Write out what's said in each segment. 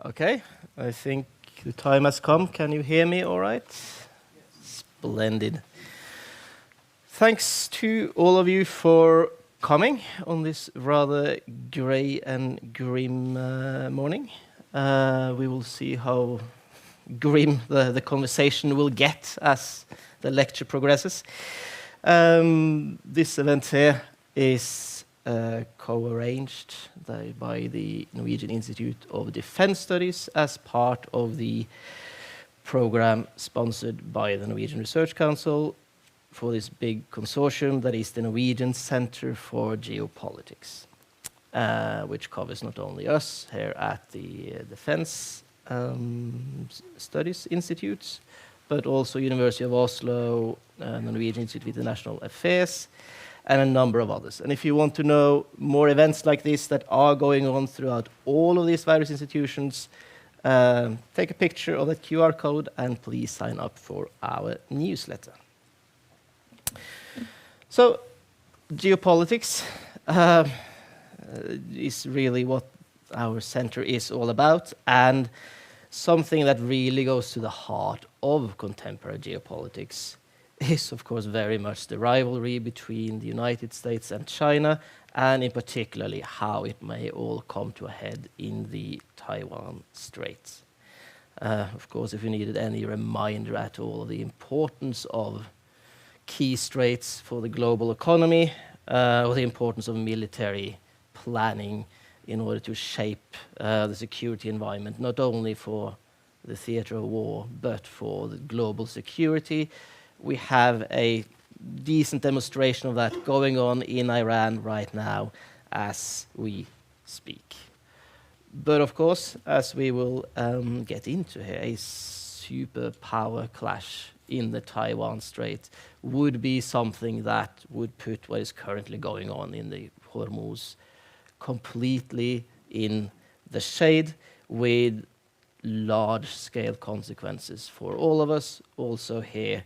Okay, I think the time has come. Can you hear me all right? Yes. Splendid. Thanks to all of you for coming on this rather grey and grim morning. We will see how grim the conversation will get as the lecture progresses. This event here is co-arranged by the Norwegian Institute of Defence Studies as part of the program sponsored by the Norwegian Research Council for this big consortium that is the Norwegian Centre for Geopolitics, which covers not only us here at the Defence Studies Institutes, but also University of Oslo, the Norwegian Institute of International Affairs, and a number of others. And if you want to know more events like this that are going on throughout all of these various institutions, take a picture of that QR code and please sign up for our newsletter. So, geopolitics is really what our center is all about, and something that really goes to the heart of contemporary geopolitics is, of course, very much the rivalry between the United States and China, and in particularly how it may all come to a head in the Taiwan Straits. Of course, if you needed any reminder at all of the importance of key straits for the global economy, or the importance of military planning in order to shape the security environment, not only for the theater of war, but for the global security, we have a decent demonstration of that going on in Iran right now as we speak. But of course, as we will get into here, a superpower clash in the Taiwan Strait would be something that would put what is currently going on in the Hormuz completely in the shade, with large-scale consequences for all of us, also here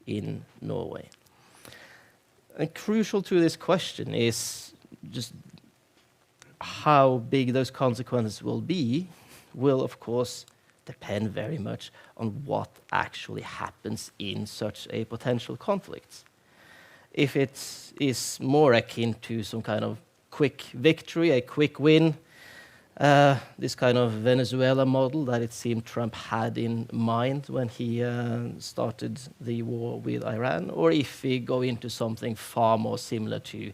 in Norway. And crucial to this question is just how big those consequences will be, will of course depend very much on what actually happens in such a potential conflict. If it is more akin to some kind of quick victory, a quick win, this kind of Venezuela model that it seemed Trump had in mind when he started the war with Iran, or if we go into something far more similar to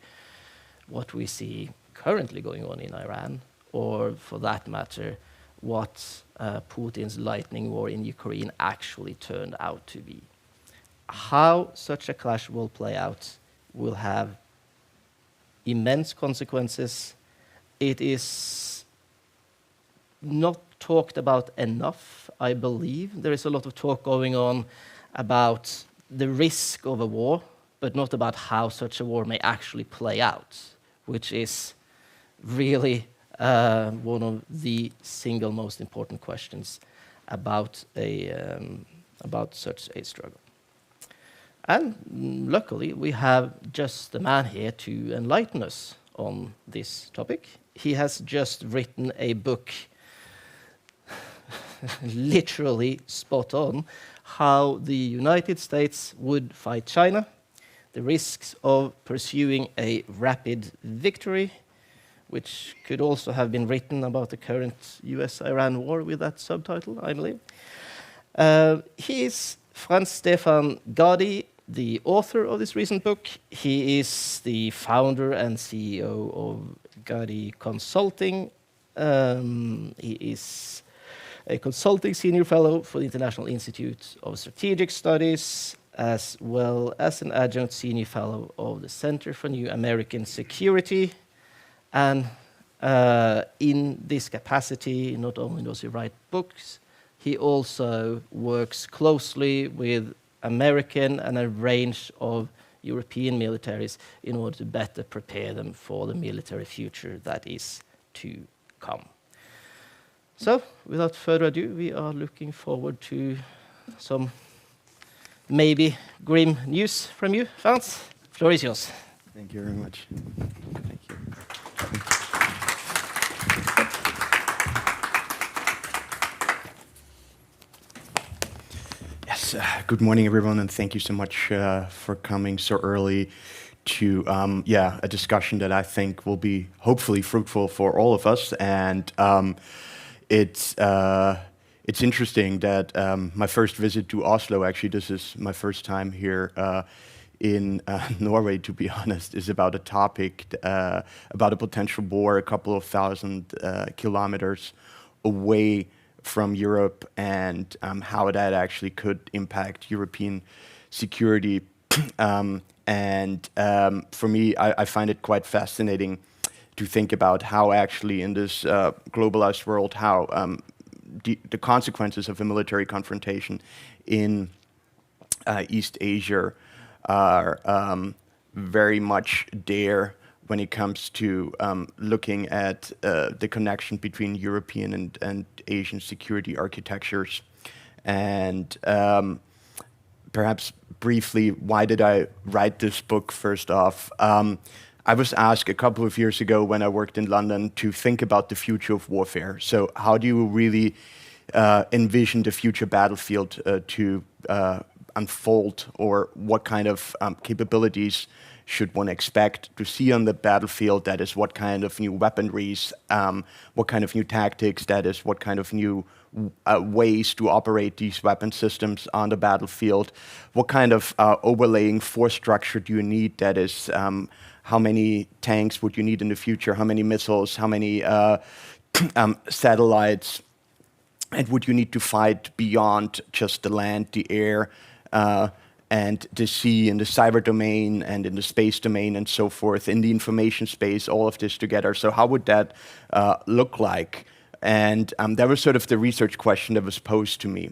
what we see currently going on in Iran, or for that matter, what Putin's lightning war in Ukraine actually turned out to be. How such a clash will play out will have immense consequences. It is not talked about enough, I believe. There is a lot of talk going on about the risk of a war, but not about how such a war may actually play out, which is really one of the single most important questions about such a struggle. And luckily, we have just the man here to enlighten us on this topic. He has just written a book literally spot on how the United States would fight China, the risks of pursuing a rapid victory, which could also have been written about the current US-Iran war with that subtitle, I believe. He is Franz-Stefan Gady, the author of this recent book. He is the founder and CEO of Gady Consulting. He is a consulting senior fellow for the International Institute of Strategic Studies, as well as an adjunct senior fellow of the Center for New American Security. And in this capacity, not only does he write books, he also works closely with American and a range of European militaries in order to better prepare them for the military future that is to come. So, without further ado, we are looking forward to some maybe grim news from you, Franz. Floor is yours. Thank you very much. Thank you. Yes, good morning, everyone, and thank you so much for coming so early to a discussion that I think will be hopefully fruitful for all of us. And it's interesting that my first visit to Oslo, actually, this is my first time here in Norway, to be honest, is about a topic about a potential war a couple of thousand kilometers away from Europe, and how that actually could impact European security. For me, I find it quite fascinating to think about how actually in this globalized world, how the consequences of a military confrontation in East Asia are very much there when it comes to looking at the connection between European and Asian security architectures. And perhaps briefly, why did I write this book first off? I was asked a couple of years ago when I worked in London to think about the future of warfare. So how do you really envision the future battlefield to unfold, or what kind of capabilities should one expect to see on the battlefield? That is, what kind of new weaponries, what kind of new tactics, that is, what kind of new ways to operate these weapon systems on the battlefield, what kind of overlaying force structure do you need, that is, how many tanks would you need in the future, how many missiles, how many satellites, and would you need to fight beyond just the land, the air, and the sea, in the cyber domain, and in the space domain, and so forth, in the information space, all of this together. So how would that look like? And that was sort of the research question that was posed to me.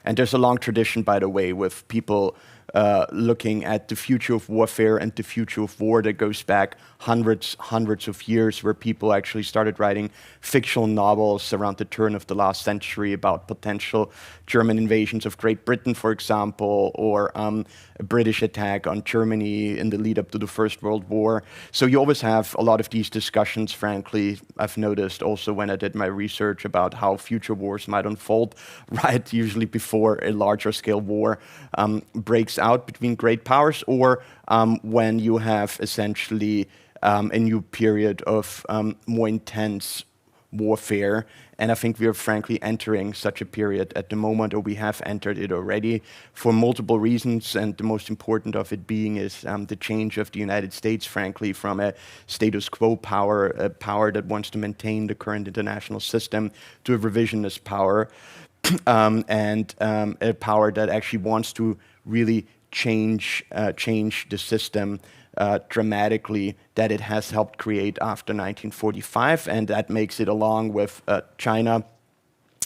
And there's a long tradition, by the way, with people looking at the future of warfare and the future of war that goes back hundreds of years, where people actually started writing fictional novels around the turn of the last century about potential German invasions of Great Britain, for example, or a British attack on Germany in the lead up to the First World War. So you always have a lot of these discussions, frankly. I've noticed also when I did my research about how future wars might unfold, right, usually before a larger scale war breaks out between great powers, or when you have essentially a new period of more intense warfare. And I think we are frankly entering such a period at the moment, or we have entered it already, for multiple reasons, and the most important of it being is the change of the United States, frankly, from a status quo power, a power that wants to maintain the current international system, to a revisionist power, and a power that actually wants to really change the system dramatically that it has helped create after 1945, and that makes it, along with China,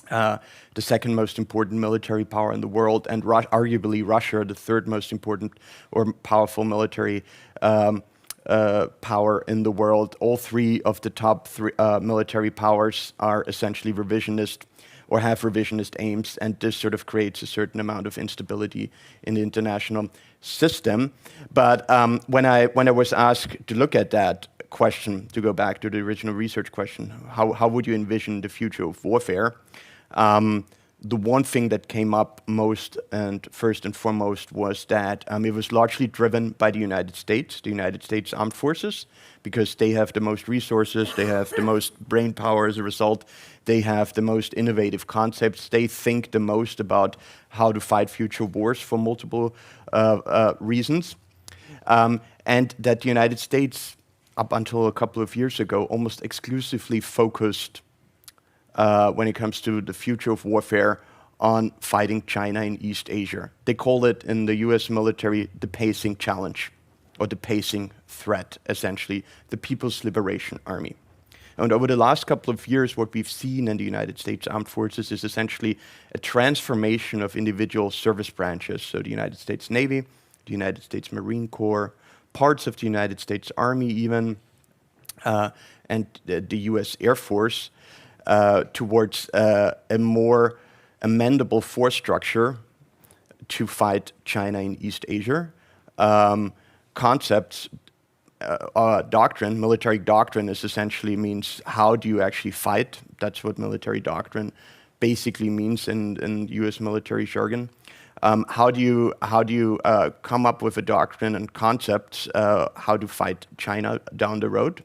the second most important military power in the world, and arguably Russia, the third most important or powerful military power in the world. All three of the top military powers are essentially revisionist, or have revisionist aims, and this sort of creates a certain amount of instability in the international system. But when I was asked to look at that question, to go back to the original research question, how would you envision the future of warfare? The one thing that came up most and first and foremost was that it was largely driven by the United States Armed Forces, because they have the most resources, they have the most brain power as a result, they have the most innovative concepts, they think the most about how to fight future wars for multiple reasons. And that the United States, up until a couple of years ago, almost exclusively focused when it comes to the future of warfare on fighting China in East Asia. They call it in the US military the pacing challenge, or the pacing threat, essentially, the People's Liberation Army. And over the last couple of years, what we've seen in the United States Armed Forces is essentially a transformation of individual service branches. So the United States Navy, the United States Marine Corps, parts of the United States Army even, and the US Air Force, towards a more amendable force structure to fight China in East Asia. Concepts, doctrine, military doctrine is essentially means how do you actually fight. That's what military doctrine basically means in US military jargon. How do you come up with a doctrine and concepts how to fight China down the road?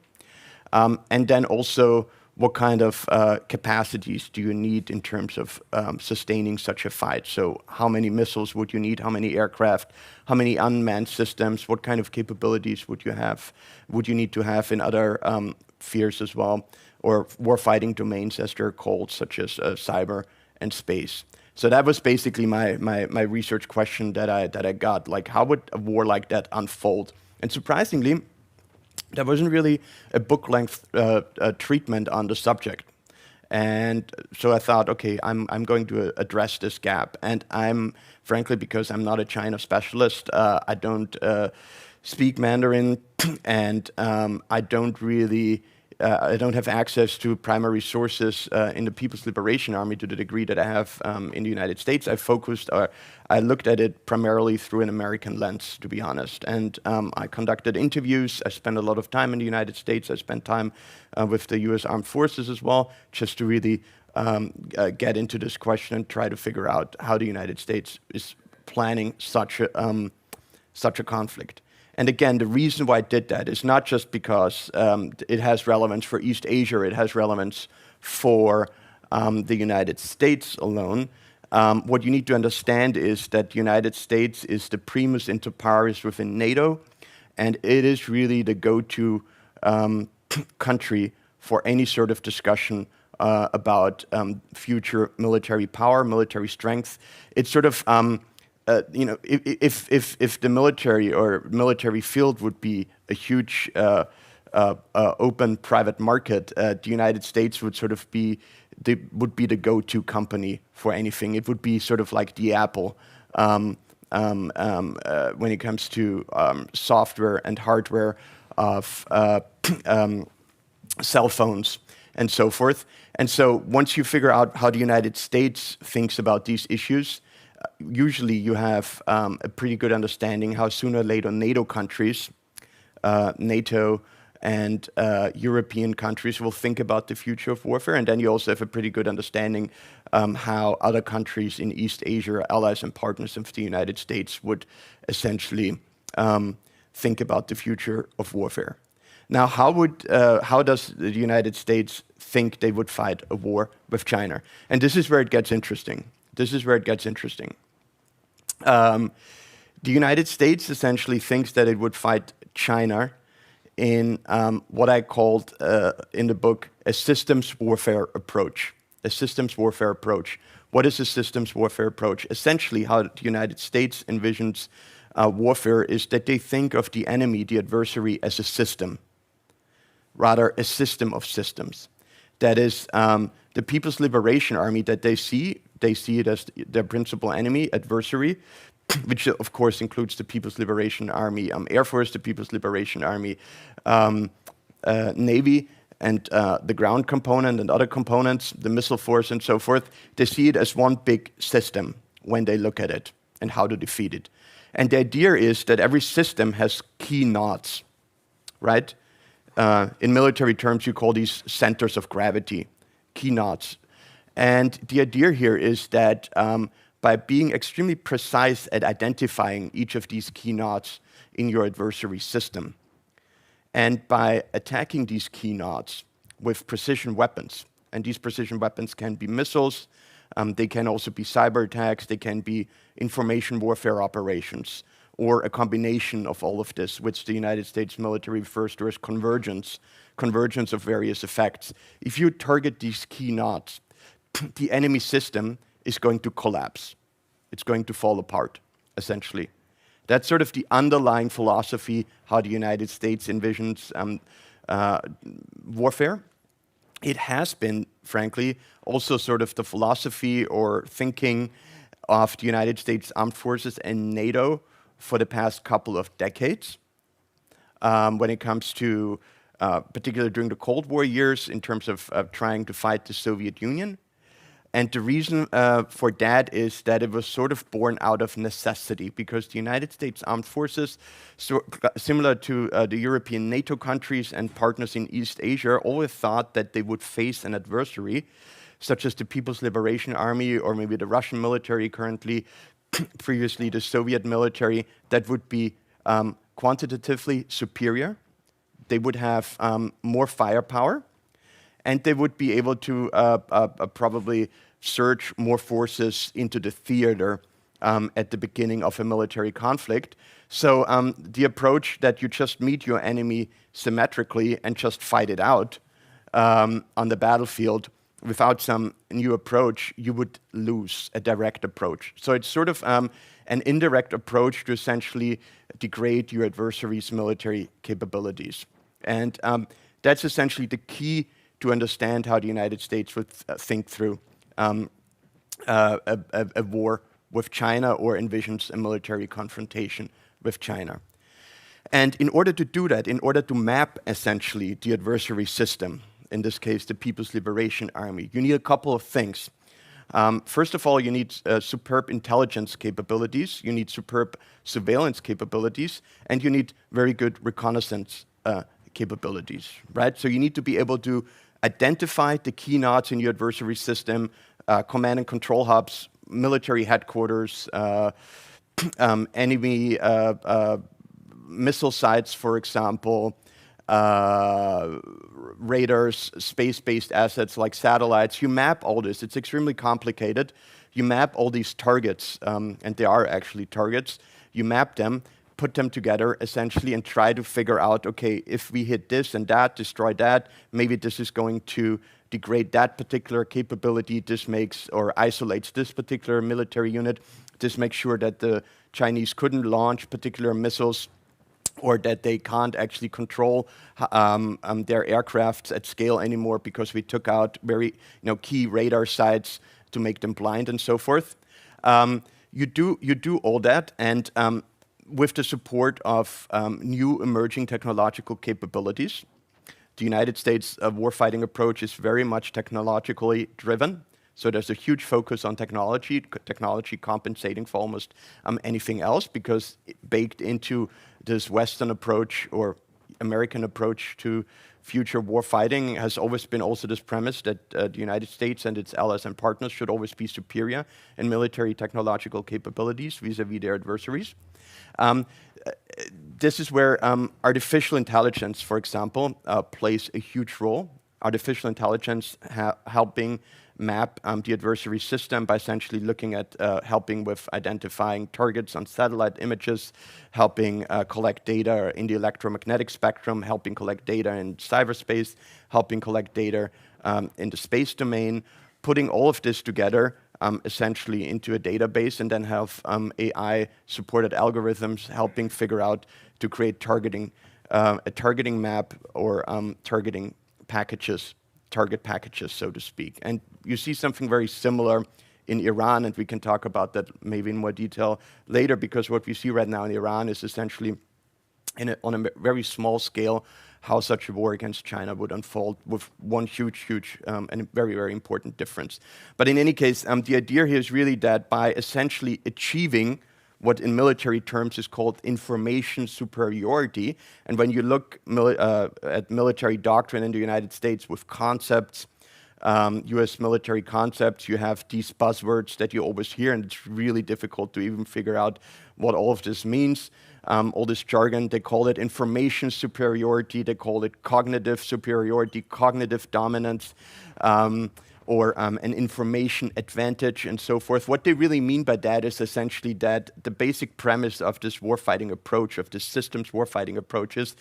And then also, what kind of capacities do you need in terms of sustaining such a fight? So how many missiles would you need? How many aircraft? How many unmanned systems? What kind of capabilities would you have? Would you need to have in other spheres as well? Or warfighting domains, as they're called, such as cyber and space. So that was basically my research question that I got. Like, how would a war like that unfold? And surprisingly, there wasn't really a book-length treatment on the subject. And so I thought, okay, I'm going to address this gap. And I'm, frankly, because I'm not a China specialist, I don't speak Mandarin, and I don't have access to primary sources in the People's Liberation Army to the degree that I have in the United States. I looked at it primarily through an American lens, to be honest. And I conducted interviews. I spent a lot of time in the United States. I spent time with the US Armed Forces as well, just to really get into this question and try to figure out how the United States is planning such a conflict. And again, the reason why I did that is not just because it has relevance for East Asia, it has relevance for the United States alone. What you need to understand is that the United States is the primus inter pares within NATO, and it is really the go-to country for any sort of discussion about future military power, military strength. It's sort of if the military field would be a huge open private market, the United States would sort of be the go-to company for anything. It would be sort of like the Apple when it comes to software and hardware of cell phones and so forth. And so once you figure out how the United States thinks about these issues, usually you have a pretty good understanding how sooner or later NATO countries, NATO and European countries will think about the future of warfare. And then you also have a pretty good understanding how other countries in East Asia, allies and partners of the United States, would essentially think about the future of warfare. Now, how does the United States think they would fight a war with China? And this is where it gets interesting. The United States essentially thinks that it would fight China in what I called in the book a systems warfare approach. A systems warfare approach. What is a systems warfare approach? Essentially, how the United States envisions warfare is that they think of the enemy, the adversary, as a system, rather a system of systems. That is, the People's Liberation Army that they see it as their principal enemy, adversary, which of course includes the People's Liberation Army Air Force, the People's Liberation Army Navy, and the ground component and other components, the missile force and so forth. They see it as one big system when they look at it and how to defeat it. And the idea is that every system has key nodes, right? In military terms, you call these centers of gravity, key nodes. And the idea here is that by being extremely precise at identifying each of these key nodes in your adversary system, and by attacking these key nodes with precision weapons, and these precision weapons can be missiles, they can also be cyber attacks, they can be information warfare operations, or a combination of all of this, which the United States military refers to as convergence of various effects. If you target these key nodes, the enemy system is going to collapse. It's going to fall apart, essentially. That's sort of the underlying philosophy, how the United States envisions warfare. It has been, frankly, also sort of the philosophy or thinking of the United States Armed Forces and NATO for the past couple of decades. When it comes to, particularly during the Cold War years, in terms of trying to fight the Soviet Union. And the reason for that is that it was sort of born out of necessity, because the United States Armed Forces, similar to the European NATO countries and partners in East Asia, always thought that they would face an adversary, such as the People's Liberation Army or maybe the Russian military currently, previously the Soviet military that would be quantitatively superior. They would have more firepower, and they would be able to probably surge more forces into the theater at the beginning of a military conflict. So the approach that you just meet your enemy symmetrically and just fight it out on the battlefield without some new approach, you would lose a direct approach. So it's sort of an indirect approach to essentially degrade your adversary's military capabilities. And that's essentially the key to understand how the United States would think through a war with China or envisions a military confrontation with China. And in order to do that, in order to map essentially the adversary system, in this case the People's Liberation Army, you need a couple of things. First of all, you need superb intelligence capabilities, you need superb surveillance capabilities, and you need very good reconnaissance capabilities, right? So you need to be able to identify the key nodes in your adversary system, command and control hubs, military headquarters, enemy missile sites, for example, radars, space-based assets like satellites. You map all this. It's extremely complicated. You map all these targets, and they are actually targets. You map them, put them together essentially, and try to figure out, okay, if we hit this and that, destroy that, maybe this is going to degrade that particular capability. This makes or isolates this particular military unit. This makes sure that the Chinese couldn't launch particular missiles, or that they can't actually control their aircrafts at scale anymore because we took out very key radar sites to make them blind and so forth. You do all that, and with the support of new emerging technological capabilities. The United States warfighting approach is very much technologically driven. So there's a huge focus on technology compensating for almost anything else, because baked into this Western approach or American approach to future warfighting has always been also this premise that the United States and its allies and partners should always be superior in military technological capabilities vis-a-vis their adversaries. This is where artificial intelligence, for example, plays a huge role. Artificial intelligence helping map the adversary system by essentially looking at helping with identifying targets on satellite images, helping collect data in the electromagnetic spectrum, helping collect data in cyberspace, helping collect data in the space domain, putting all of this together essentially into a database, and then have AI-supported algorithms helping figure out to create a targeting map or targeting packages, target packages, so to speak. And you see something very similar in Iran, and we can talk about that maybe in more detail later, because what we see right now in Iran is essentially on a very small scale how such a war against China would unfold, with one huge and very, very important difference. But in any case, the idea here is really that by essentially achieving what in military terms is called information superiority, and when you look at military doctrine in the United States with concepts, US military concepts, you have these buzzwords that you always hear, and it's really difficult to even figure out what all of this means. All this jargon, they call it information superiority, they call it cognitive superiority, cognitive dominance, or an information advantage and so forth. What they really mean by that is essentially that the basic premise of this warfighting approach, of this systems warfighting approach, is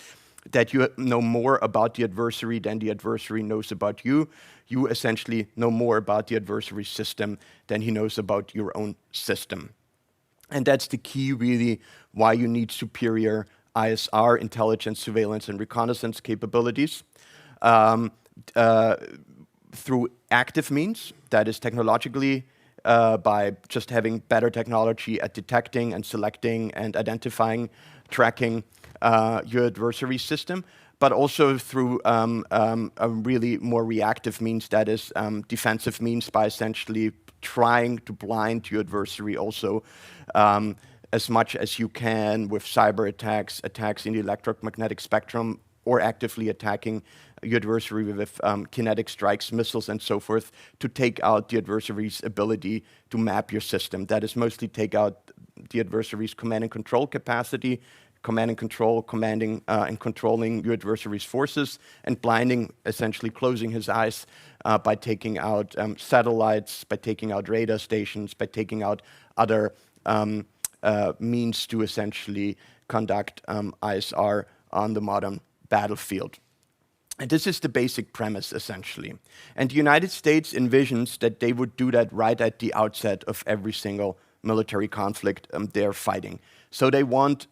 that you know more about the adversary than the adversary knows about you. You essentially know more about the adversary system than he knows about your own system. And that's the key, really, why you need superior ISR, intelligence, surveillance, and reconnaissance capabilities through active means, that is technologically, by just having better technology at detecting and selecting and identifying, tracking your adversary system, but also through a really more reactive means, that is defensive means, by essentially trying to blind your adversary also as much as you can with cyber attacks, attacks in the electromagnetic spectrum, or actively attacking your adversary with kinetic strikes, missiles, and so forth, to take out the adversary's ability to map your system. That is mostly take out the adversary's command and control capacity, command and control, commanding and controlling your adversary's forces, and blinding, essentially closing his eyes by taking out satellites, by taking out radar stations, by taking out other means to essentially conduct ISR on the modern battlefield. And this is the basic premise, essentially. And the United States envisions that they would do that right at the outset of every single military conflict they're fighting. So they want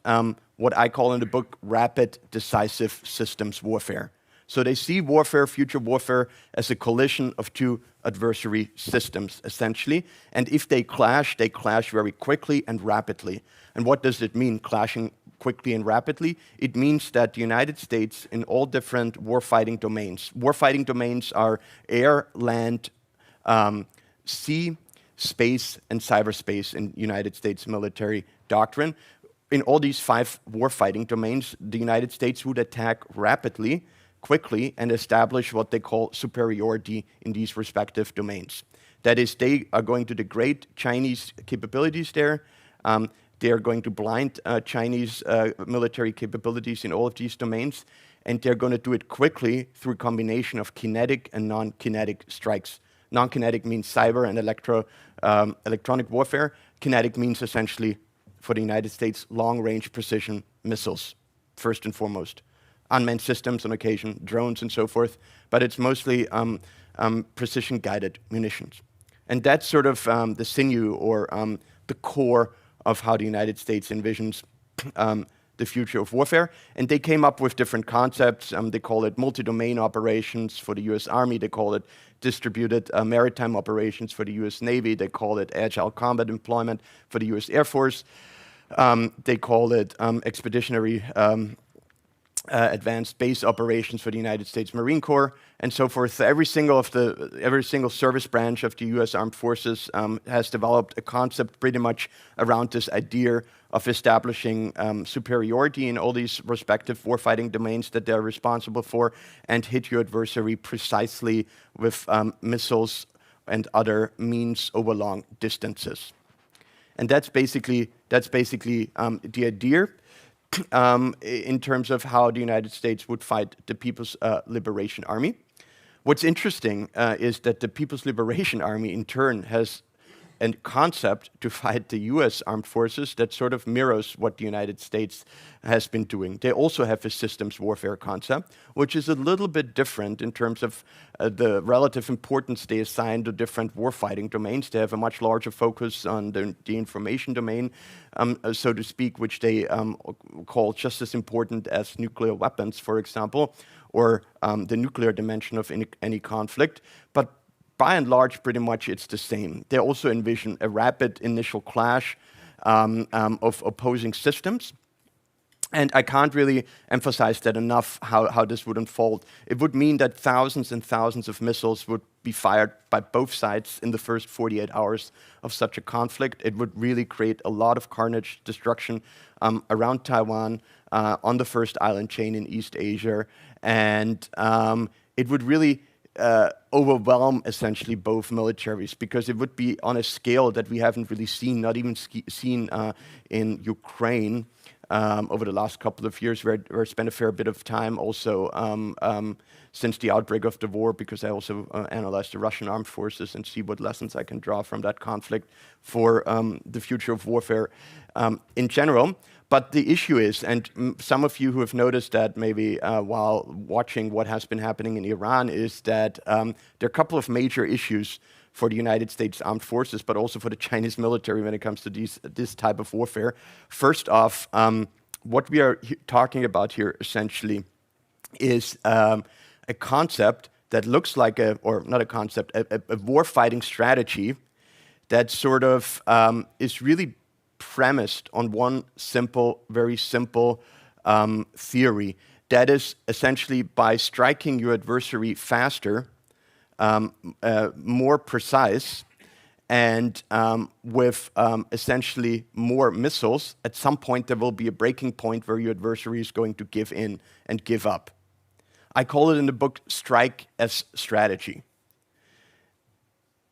what I call in the book rapid, decisive systems warfare. So they see warfare, future warfare, as a collision of two adversary systems, essentially. And if they clash very quickly and rapidly. And what does it mean, clashing quickly and rapidly? It means that the United States, in all different warfighting domains are air, land, sea, space, and cyberspace in United States military doctrine. In all these 5 warfighting domains, the United States would attack rapidly, quickly, and establish what they call superiority in these respective domains. That is, they are going to degrade Chinese capabilities there. They are going to blind Chinese military capabilities in all of these domains, and they're going to do it quickly through a combination of kinetic and non-kinetic strikes. Non-kinetic means cyber and electronic warfare. Kinetic means essentially, for the United States, long-range precision missiles, first and foremost. Unmanned systems on occasion, drones and so forth, but it's mostly precision-guided munitions. And that's sort of the sinew or the core of how the United States envisions the future of warfare. And they came up with different concepts. They call it multi-domain operations for the US Army. They call it distributed maritime operations for the US Navy. They call it agile combat employment for the US Air Force. They call it expeditionary advanced base operations for the United States Marine Corps, and so forth. Every single service branch of the U.S. Armed Forces has developed a concept pretty much around this idea of establishing superiority in all these respective warfighting domains that they're responsible for, and hit your adversary precisely with missiles and other means over long distances. And that's basically the idea. In terms of how the United States would fight the People's Liberation Army. What's interesting is that the People's Liberation Army in turn has a concept to fight the US Armed Forces that sort of mirrors what the United States has been doing. They also have a systems warfare concept, which is a little bit different in terms of the relative importance they assign to different warfighting domains. They have a much larger focus on the information domain, so to speak, which they call just as important as nuclear weapons, for example, or the nuclear dimension of any conflict. But by and large, pretty much it's the same. They also envision a rapid initial clash of opposing systems. And I can't really emphasize that enough, how this would unfold. It would mean that thousands and thousands of missiles would be fired by both sides in the first 48 hours of such a conflict. It would really create a lot of carnage, destruction around Taiwan, on the first island chain in East Asia. And it would really overwhelm essentially both militaries, because it would be on a scale that we haven't really seen, not even seen in Ukraine over the last couple of years, where I spent a fair bit of time also since the outbreak of the war, because I also analyzed the Russian armed forces and see what lessons I can draw from that conflict for the future of warfare in general. But the issue is, and some of you who have noticed that maybe while watching what has been happening in Iran, is that there are a couple of major issues for the United States Armed Forces, but also for the Chinese military when it comes to this type of warfare. First off, what we are talking about here essentially is a concept that looks like or not a concept, a war-fighting strategy that sort of is really premised on one simple, very simple theory. That is essentially by striking your adversary faster, more precise, and with essentially more missiles, at some point there will be a breaking point where your adversary is going to give in and give up. I call it in the book strike as strategy.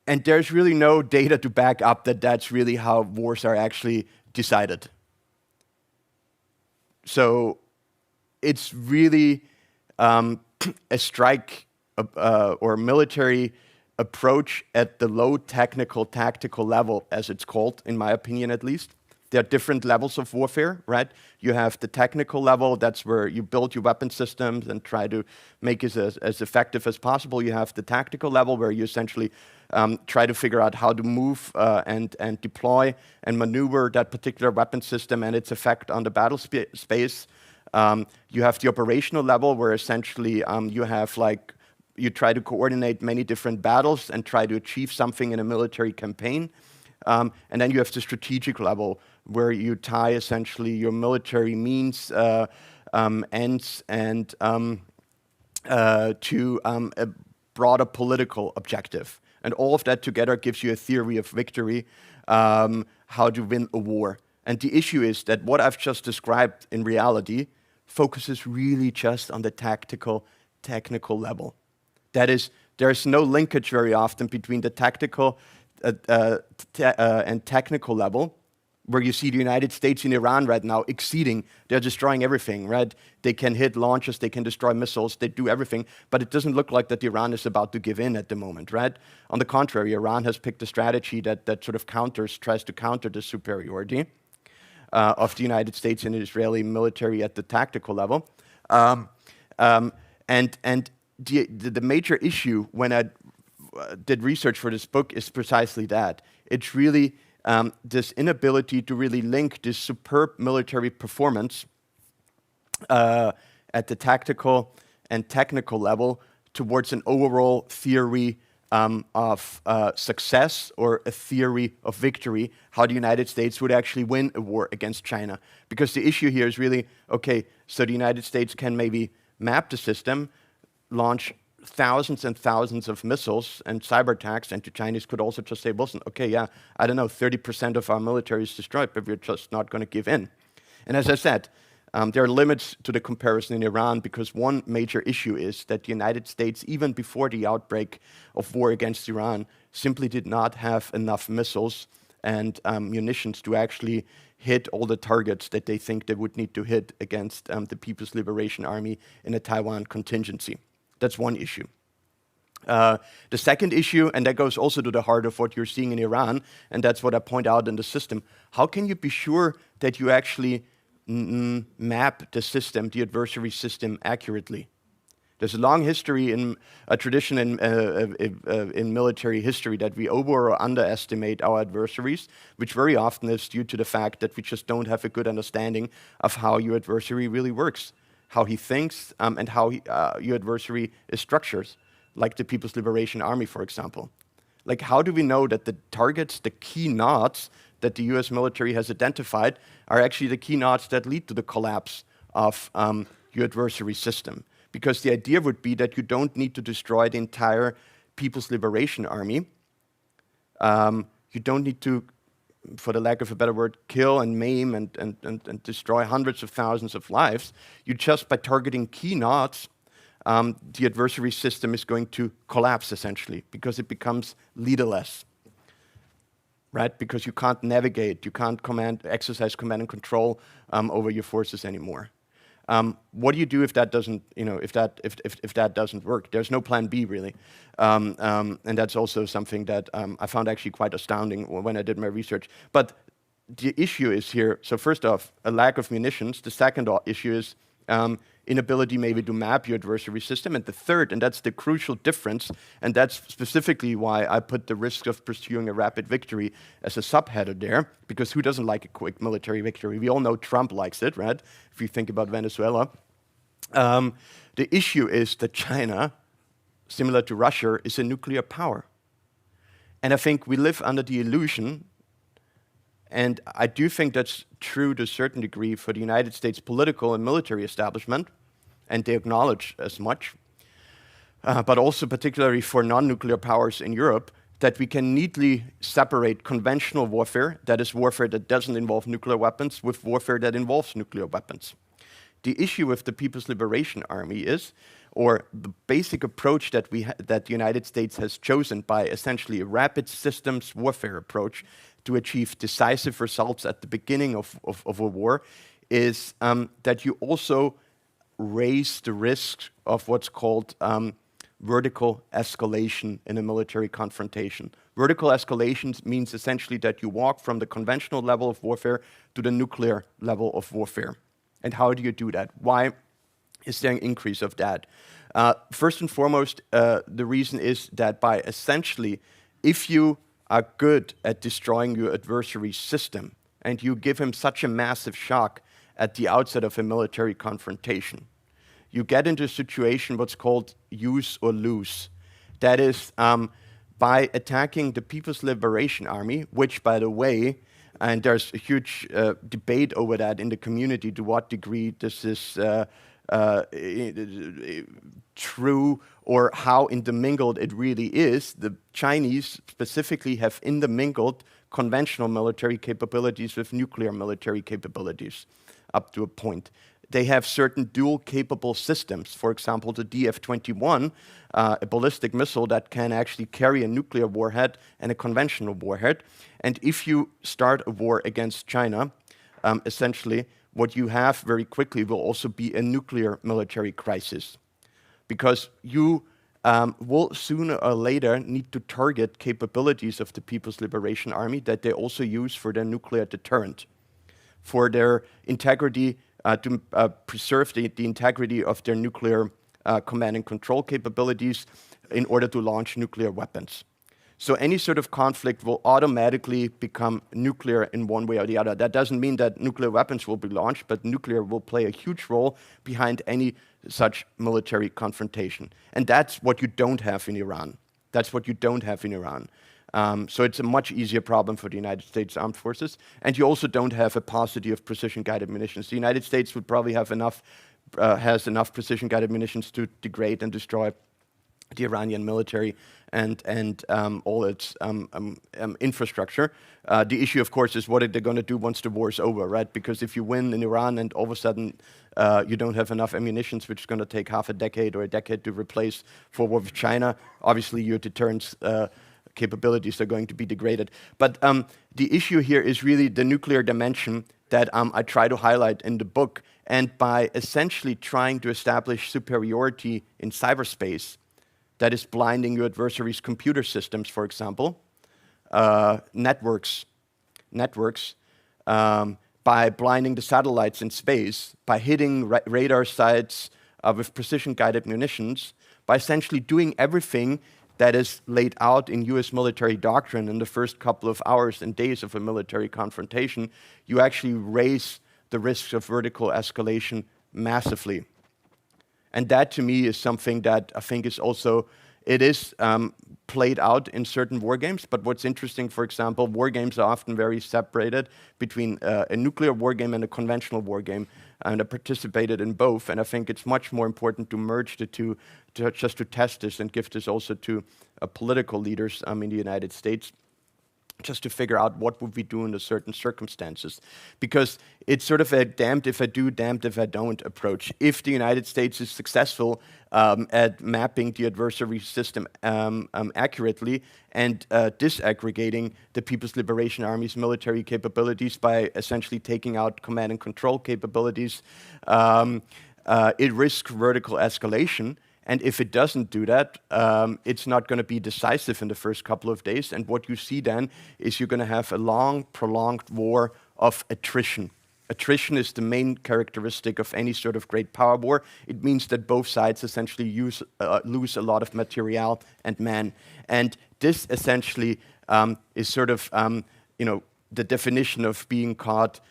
And there's really no data to back up that that's really how wars are actually decided. So it's really a strike or military approach at the low technical, tactical level, as it's called, in my opinion at least. There are different levels of warfare, right? You have the technical level, that's where you build your weapon systems and try to make it as effective as possible. You have the tactical level, where you essentially try to figure out how to move and deploy and maneuver that particular weapon system and its effect on the battle space. You have the operational level, where essentially you have you try to coordinate many different battles and try to achieve something in a military campaign. And then you have the strategic level, where you tie essentially your military means, ends, and to a broader political objective. And all of that together gives you a theory of victory, how to win a war. And the issue is that what I've just described in reality focuses really just on the technical level. That is, there's no linkage very often between the tactical and technical level, where you see the United States and Iran right now exceeding. They're destroying everything, right? They can hit launches, they can destroy missiles, they do everything, but it doesn't look like that Iran is about to give in at the moment, right? On the contrary, Iran has picked a strategy that sort of tries to counter the superiority of the United States and the Israeli military at the tactical level. And the major issue when I did research for this book is precisely that. It's really this inability to really link this superb military performance at the tactical and technical level towards an overall theory of success or a theory of victory, how the United States would actually win a war against China. Because the issue here is really, okay, so the United States can maybe map the system, launch thousands and thousands of missiles and cyber attacks, and the Chinese could also just say, listen, okay, yeah, I don't know, 30% of our military is destroyed, but we're just not going to give in. And as I said, there are limits to the comparison in Iran, because one major issue is that the United States, even before the outbreak of war against Iran, simply did not have enough missiles and munitions to actually hit all the targets that they think they would need to hit against the People's Liberation Army in a Taiwan contingency. That's one issue. The second issue, and that goes also to the heart of what you're seeing in Iran, and that's what I point out in the system. How can you be sure that you actually map the system, the adversary system, accurately? There's a long history a tradition in military history that we over or underestimate our adversaries, which very often is due to the fact that we just don't have a good understanding of how your adversary really works, how he thinks, and how your adversary is structured, like the People's Liberation Army, for example. Like, how do we know that the targets, the key knots that the US military has identified, are actually the key knots that lead to the collapse of your adversary system? Because the idea would be that you don't need to destroy the entire People's Liberation Army. You don't need to, for the lack of a better word, kill and maim and destroy hundreds of thousands of lives. You just, by targeting key knots, the adversary system is going to collapse, essentially, because it becomes leaderless, right? Because you can't navigate, you can't exercise command and control over your forces anymore. What do you do if that doesn't, if that doesn't work? There's no plan B, really. And that's also something that I found actually quite astounding when I did my research. But the issue is here, so first off, a lack of munitions. The second issue is inability maybe to map your adversary system. And the third, and that's the crucial difference, and that's specifically why I put the risk of pursuing a rapid victory as a subheader there, because who doesn't like a quick military victory? We all know Trump likes it, right? If you think about Venezuela. The issue is that China, similar to Russia, is a nuclear power. And I think we live under the illusion, and I do think that's true to a certain degree for the United States political and military establishment, and they acknowledge as much, but also particularly for non-nuclear powers in Europe, that we can neatly separate conventional warfare, that is warfare that doesn't involve nuclear weapons, with warfare that involves nuclear weapons. The issue with the People's Liberation Army is, or the basic approach that that the United States has chosen by essentially a rapid systems warfare approach to achieve decisive results at the beginning of a war is that you also raise the risk of what's called vertical escalation in a military confrontation. Vertical escalation means essentially that you walk from the conventional level of warfare to the nuclear level of warfare. And how do you do that? Why is there an increase of that? First and foremost, the reason is that by essentially, if you are good at destroying your adversary's system and you give him such a massive shock at the outset of a military confrontation, you get into a situation what's called use or lose. That is, by attacking the People's Liberation Army, which, by the way, and there's a huge debate over that in the community, to what degree this is true or how intermingled it really is. The Chinese specifically have intermingled conventional military capabilities with nuclear military capabilities up to a point. They have certain dual capable systems. For example, the DF-21, a ballistic missile that can actually carry a nuclear warhead and a conventional warhead. And if you start a war against China, essentially what you have very quickly will also be a nuclear military crisis. Because you will sooner or later need to target capabilities of the People's Liberation Army that they also use for their nuclear deterrent, for their integrity, to preserve the integrity of their nuclear command and control capabilities in order to launch nuclear weapons. So any sort of conflict will automatically become nuclear in one way or the other. That doesn't mean that nuclear weapons will be launched, but nuclear will play a huge role behind any such military confrontation. And that's what you don't have in Iran. That's what you don't have in Iran. So it's a much easier problem for the United States Armed Forces. And you also don't have a paucity of precision-guided munitions. The United States would probably have enough, has enough precision-guided munitions to degrade and destroy the Iranian military and all its infrastructure. The issue, of course, is what are they going to do once the war is over, right? Because if you win in Iran and all of a sudden you don't have enough ammunition, which is going to take half a decade or a decade to replace for war with China, obviously your deterrence capabilities are going to be degraded. But the issue here is really the nuclear dimension that I try to highlight in the book. And by essentially trying to establish superiority in cyberspace, that is blinding your adversary's computer systems, for example, networks, by blinding the satellites in space, by hitting radar sites with precision-guided munitions, by essentially doing everything that is laid out in US military doctrine in the first couple of hours and days of a military confrontation, you actually raise the risks of vertical escalation massively. And that, to me, is something that I think is also, it is played out in certain war games. But what's interesting, for example, war games are often very separated between a nuclear war game and a conventional war game. And I participated in both. And I think it's much more important to merge the two, just to test this and give this also to political leaders in the United States, just to figure out what would we do in certain circumstances. Because it's sort of a damned if I do, damned if I don't approach. If the United States is successful at mapping the adversary system accurately and disaggregating the People's Liberation Army's military capabilities by essentially taking out command and control capabilities, it risks vertical escalation. And if it doesn't do that, it's not going to be decisive in the first couple of days. And what you see then is you're going to have a long, prolonged war of attrition. Attrition is the main characteristic of any sort of great power war. It means that both sides essentially lose a lot of material and men. And this essentially is sort of the definition of being caught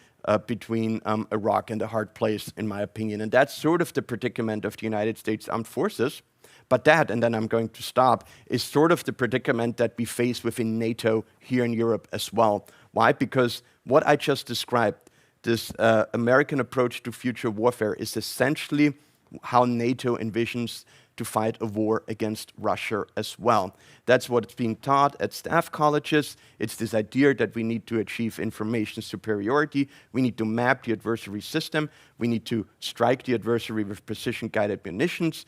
between a rock and a hard place, in my opinion. And that's sort of the predicament of the United States Armed Forces. But that, and then I'm going to stop, is sort of the predicament that we face within NATO here in Europe as well. Why? Because what I just described, this American approach to future warfare, is essentially how NATO envisions to fight a war against Russia as well. That's what's being taught at staff colleges. It's this idea that we need to achieve information superiority. We need to map the adversary system. We need to strike the adversary with precision-guided munitions.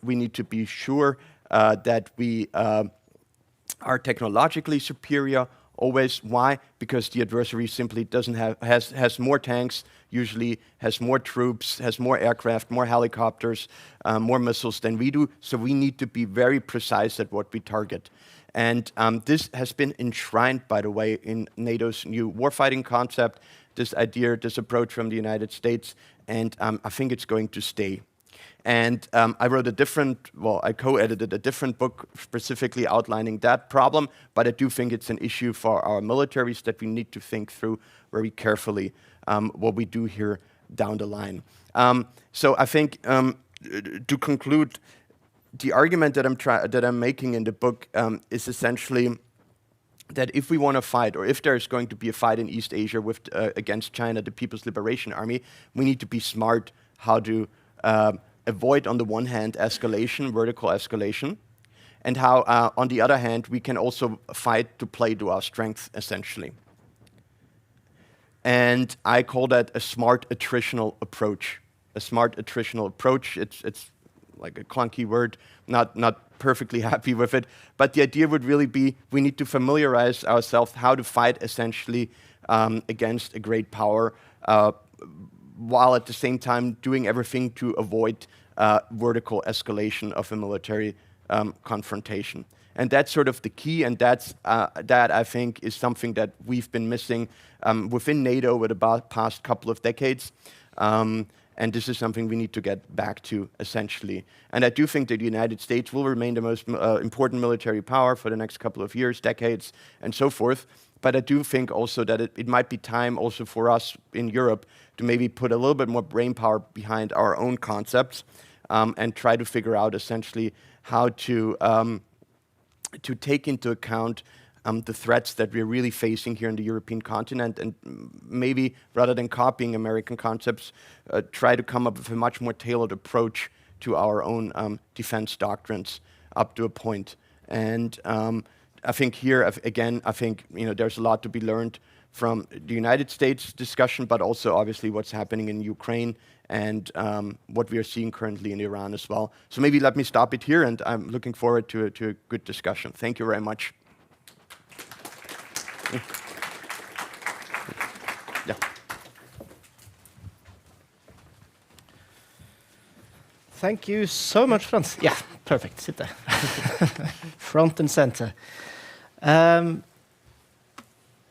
We need to be sure that we are technologically superior. Always. Why? Because the adversary simply doesn't have has more tanks, usually has more troops, has more aircraft, more helicopters, more missiles than we do. So we need to be very precise at what we target. And this has been enshrined, by the way, in NATO's new warfighting concept, this idea, this approach from the United States, and I think it's going to stay. And I wrote I co-edited a different book specifically outlining that problem, but I do think it's an issue for our militaries that we need to think through very carefully what we do here down the line. So I think to conclude, the argument that I'm making in the book is essentially that if we want to fight, or if there's going to be a fight in East Asia against China, the People's Liberation Army, we need to be smart how to avoid, on the one hand, escalation, vertical escalation, and how, on the other hand, we can also fight to play to our strength, essentially. And I call that a smart attritional approach. A smart attritional approach, it's like a clunky word, not perfectly happy with it, but the idea would really be we need to familiarize ourselves how to fight, essentially, against a great power, while at the same time doing everything to avoid vertical escalation of a military confrontation. And that's sort of the key, and that I think is something that we've been missing within NATO over the past couple of decades. And this is something we need to get back to, essentially. And I do think that the United States will remain the most important military power for the next couple of years, decades, and so forth. But I do think also that it might be time also for us in Europe to maybe put a little bit more brainpower behind our own concepts and try to figure out essentially how to take into account the threats that we're really facing here in the European continent, and maybe rather than copying American concepts, try to come up with a much more tailored approach to our own defense doctrines up to a point. And I think here, again, I think there's a lot to be learned from the United States discussion, but also obviously what's happening in Ukraine and what we are seeing currently in Iran as well. So maybe let me stop it here, and I'm looking forward to a good discussion. Thank you very much. Yeah. Thank you so much, Franz. Yeah, perfect. Sit there. Front and center.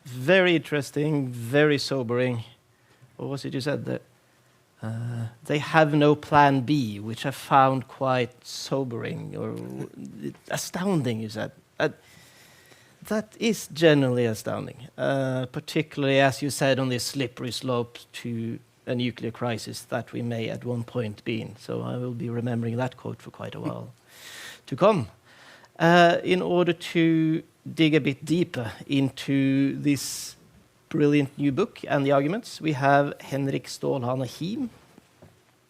Very interesting, very sobering. What was it you said? That they have no plan B, which I found quite sobering or astounding, you said. That is generally astounding, particularly, as you said, on this slippery slope to a nuclear crisis that we may at one point be in. So I will be remembering that quote for quite a while to come. In order to dig a bit deeper into this brilliant new book and the arguments, we have Henrik Stålhane Hiim,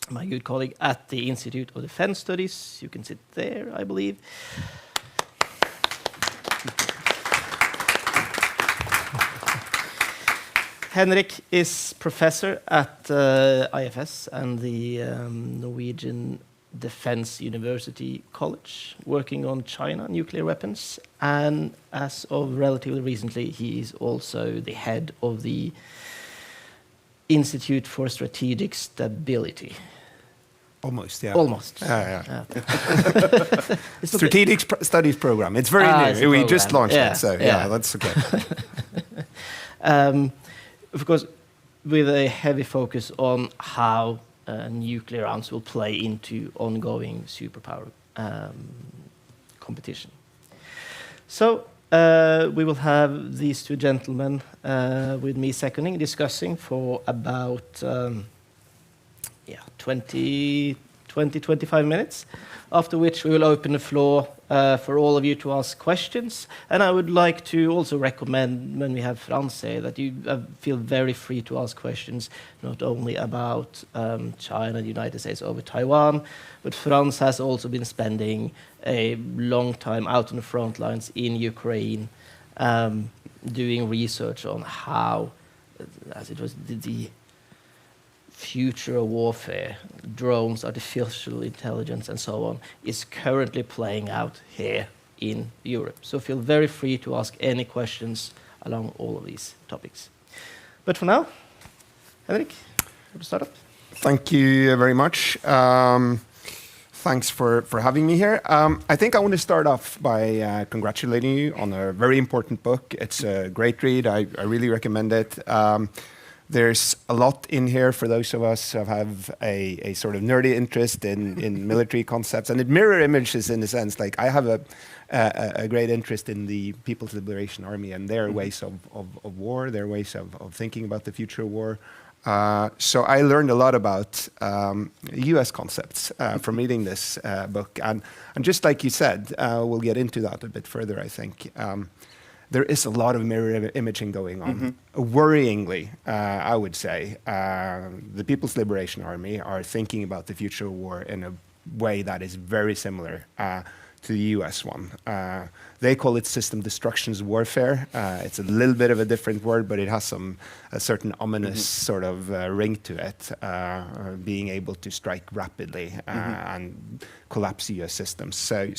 my good colleague at the Institute of Defense Studies. You can sit there, I believe. Henrik is professor at IFS and the Norwegian Defense University College, working on China nuclear weapons, and as of relatively recently, he is also the head of the Institute for Strategic Stability. Almost, yeah. Almost. Yeah. Strategic Studies program. It's very new. We just launched it, so yeah, that's okay. Of course, with a heavy focus on how nuclear arms will play into ongoing superpower competition. So we will have these two gentlemen with me discussing for about 20 20-25 minutes, after which we will open the floor for all of you to ask questions. And I would like to also recommend, when we have Franz here, that you feel very free to ask questions, not only about China, the United States over Taiwan, but Franz has also been spending a long time out on the front lines in Ukraine, doing research on how, as it was the future of warfare, drones, artificial intelligence, and so on, is currently playing out here in Europe. So feel very free to ask any questions along all of these topics. But for now, Henrik, want to start up? Thank you very much. Thanks for having me here. I think I want to start off by congratulating you on a very important book. It's a great read. I really recommend it. There's a lot in here for those of us who have a sort of nerdy interest in military concepts, and it mirror images in a sense. Like I have a great interest in the People's Liberation Army and their ways of war, their ways of thinking about the future of war. So I learned a lot about US concepts from reading this book. And just like you said, we'll get into that a bit further, I think. There is a lot of mirror imaging going on. Worryingly, I would say, the People's Liberation Army are thinking about the future of war in a way that is very similar to the US one. They call it system destructions warfare. It's a little bit of a different word, but it has a certain ominous sort of ring to it, being able to strike rapidly and collapse US systems. So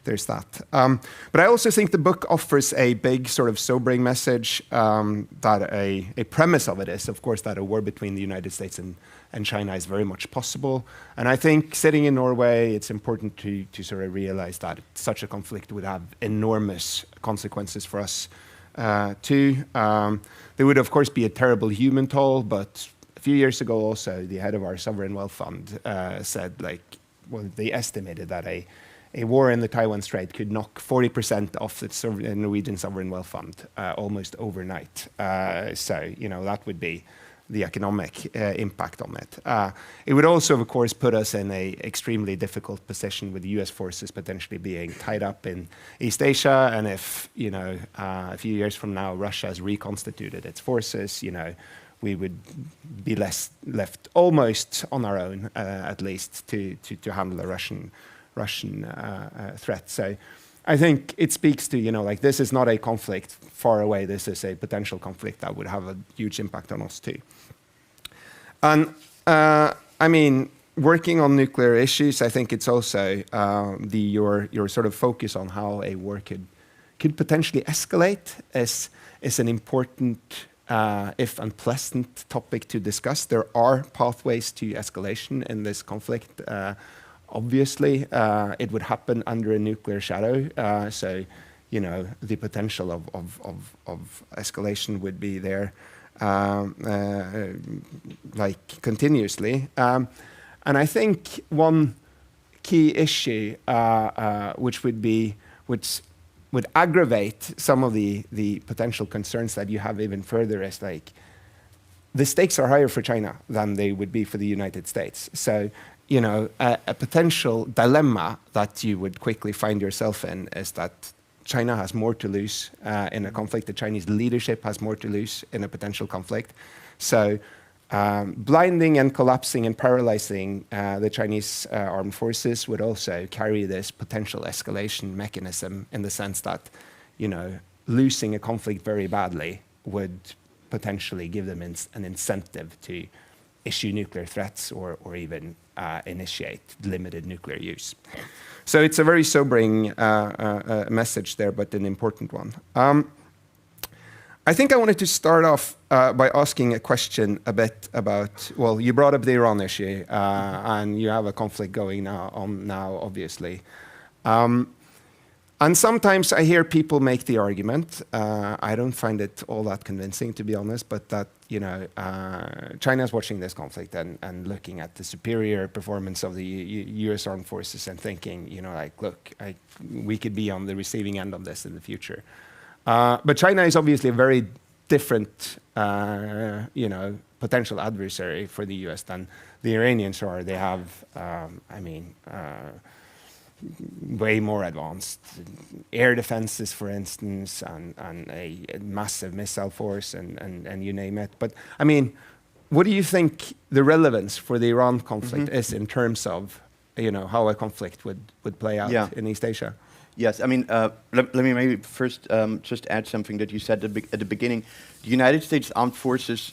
there's that. But I also think the book offers a big sort of sobering message, that a premise of it is, of course, that a war between the United States and China is very much possible. And I think sitting in Norway, it's important to sort of realize that such a conflict would have enormous consequences for us too. There would, of course, be a terrible human toll, but a few years ago also, the head of our sovereign wealth fund said, they estimated that a war in the Taiwan Strait could knock 40% off the Norwegian sovereign wealth fund almost overnight. So, that would be the economic impact on it. It would also, of course, put us in an extremely difficult position with US forces potentially being tied up in East Asia. And if, a few years from now, Russia has reconstituted its forces, we would be left almost on our own, at least, to handle a Russian threat. So I think it speaks to, this is not a conflict far away. This is a potential conflict that would have a huge impact on us too. And working on nuclear issues, I think it's also your sort of focus on how a war could potentially escalate is an important, if unpleasant, topic to discuss. There are pathways to escalation in this conflict. Obviously, it would happen under a nuclear shadow. So, the potential of escalation would be there, continuously. And I think one key issue, which would aggravate some of the potential concerns that you have even further, is the stakes are higher for China than they would be for the United States. So, a potential dilemma that you would quickly find yourself in is that China has more to lose in a conflict. The Chinese leadership has more to lose in a potential conflict. So blinding and collapsing and paralyzing the Chinese armed forces would also carry this potential escalation mechanism, in the sense that, losing a conflict very badly would potentially give them an incentive to issue nuclear threats or even initiate limited nuclear use. So it's a very sobering message there, but an important one. I think I wanted to start off by asking a question a bit about, well, you brought up the Iran issue, and you have a conflict going on now, obviously. And sometimes I hear people make the argument, I don't find it all that convincing, to be honest, but that, China is watching this conflict and looking at the superior performance of the US armed forces and thinking, look, we could be on the receiving end of this in the future. But China is obviously a very different, potential adversary for the US than the Iranians are. They have, way more advanced air defenses, for instance, and a massive missile force, and you name it. But I mean, what do you think the relevance for the Iran conflict is in terms of, how a conflict would play out in East Asia? Yes, I mean, let me maybe first just add something that you said at the beginning. The United States Armed Forces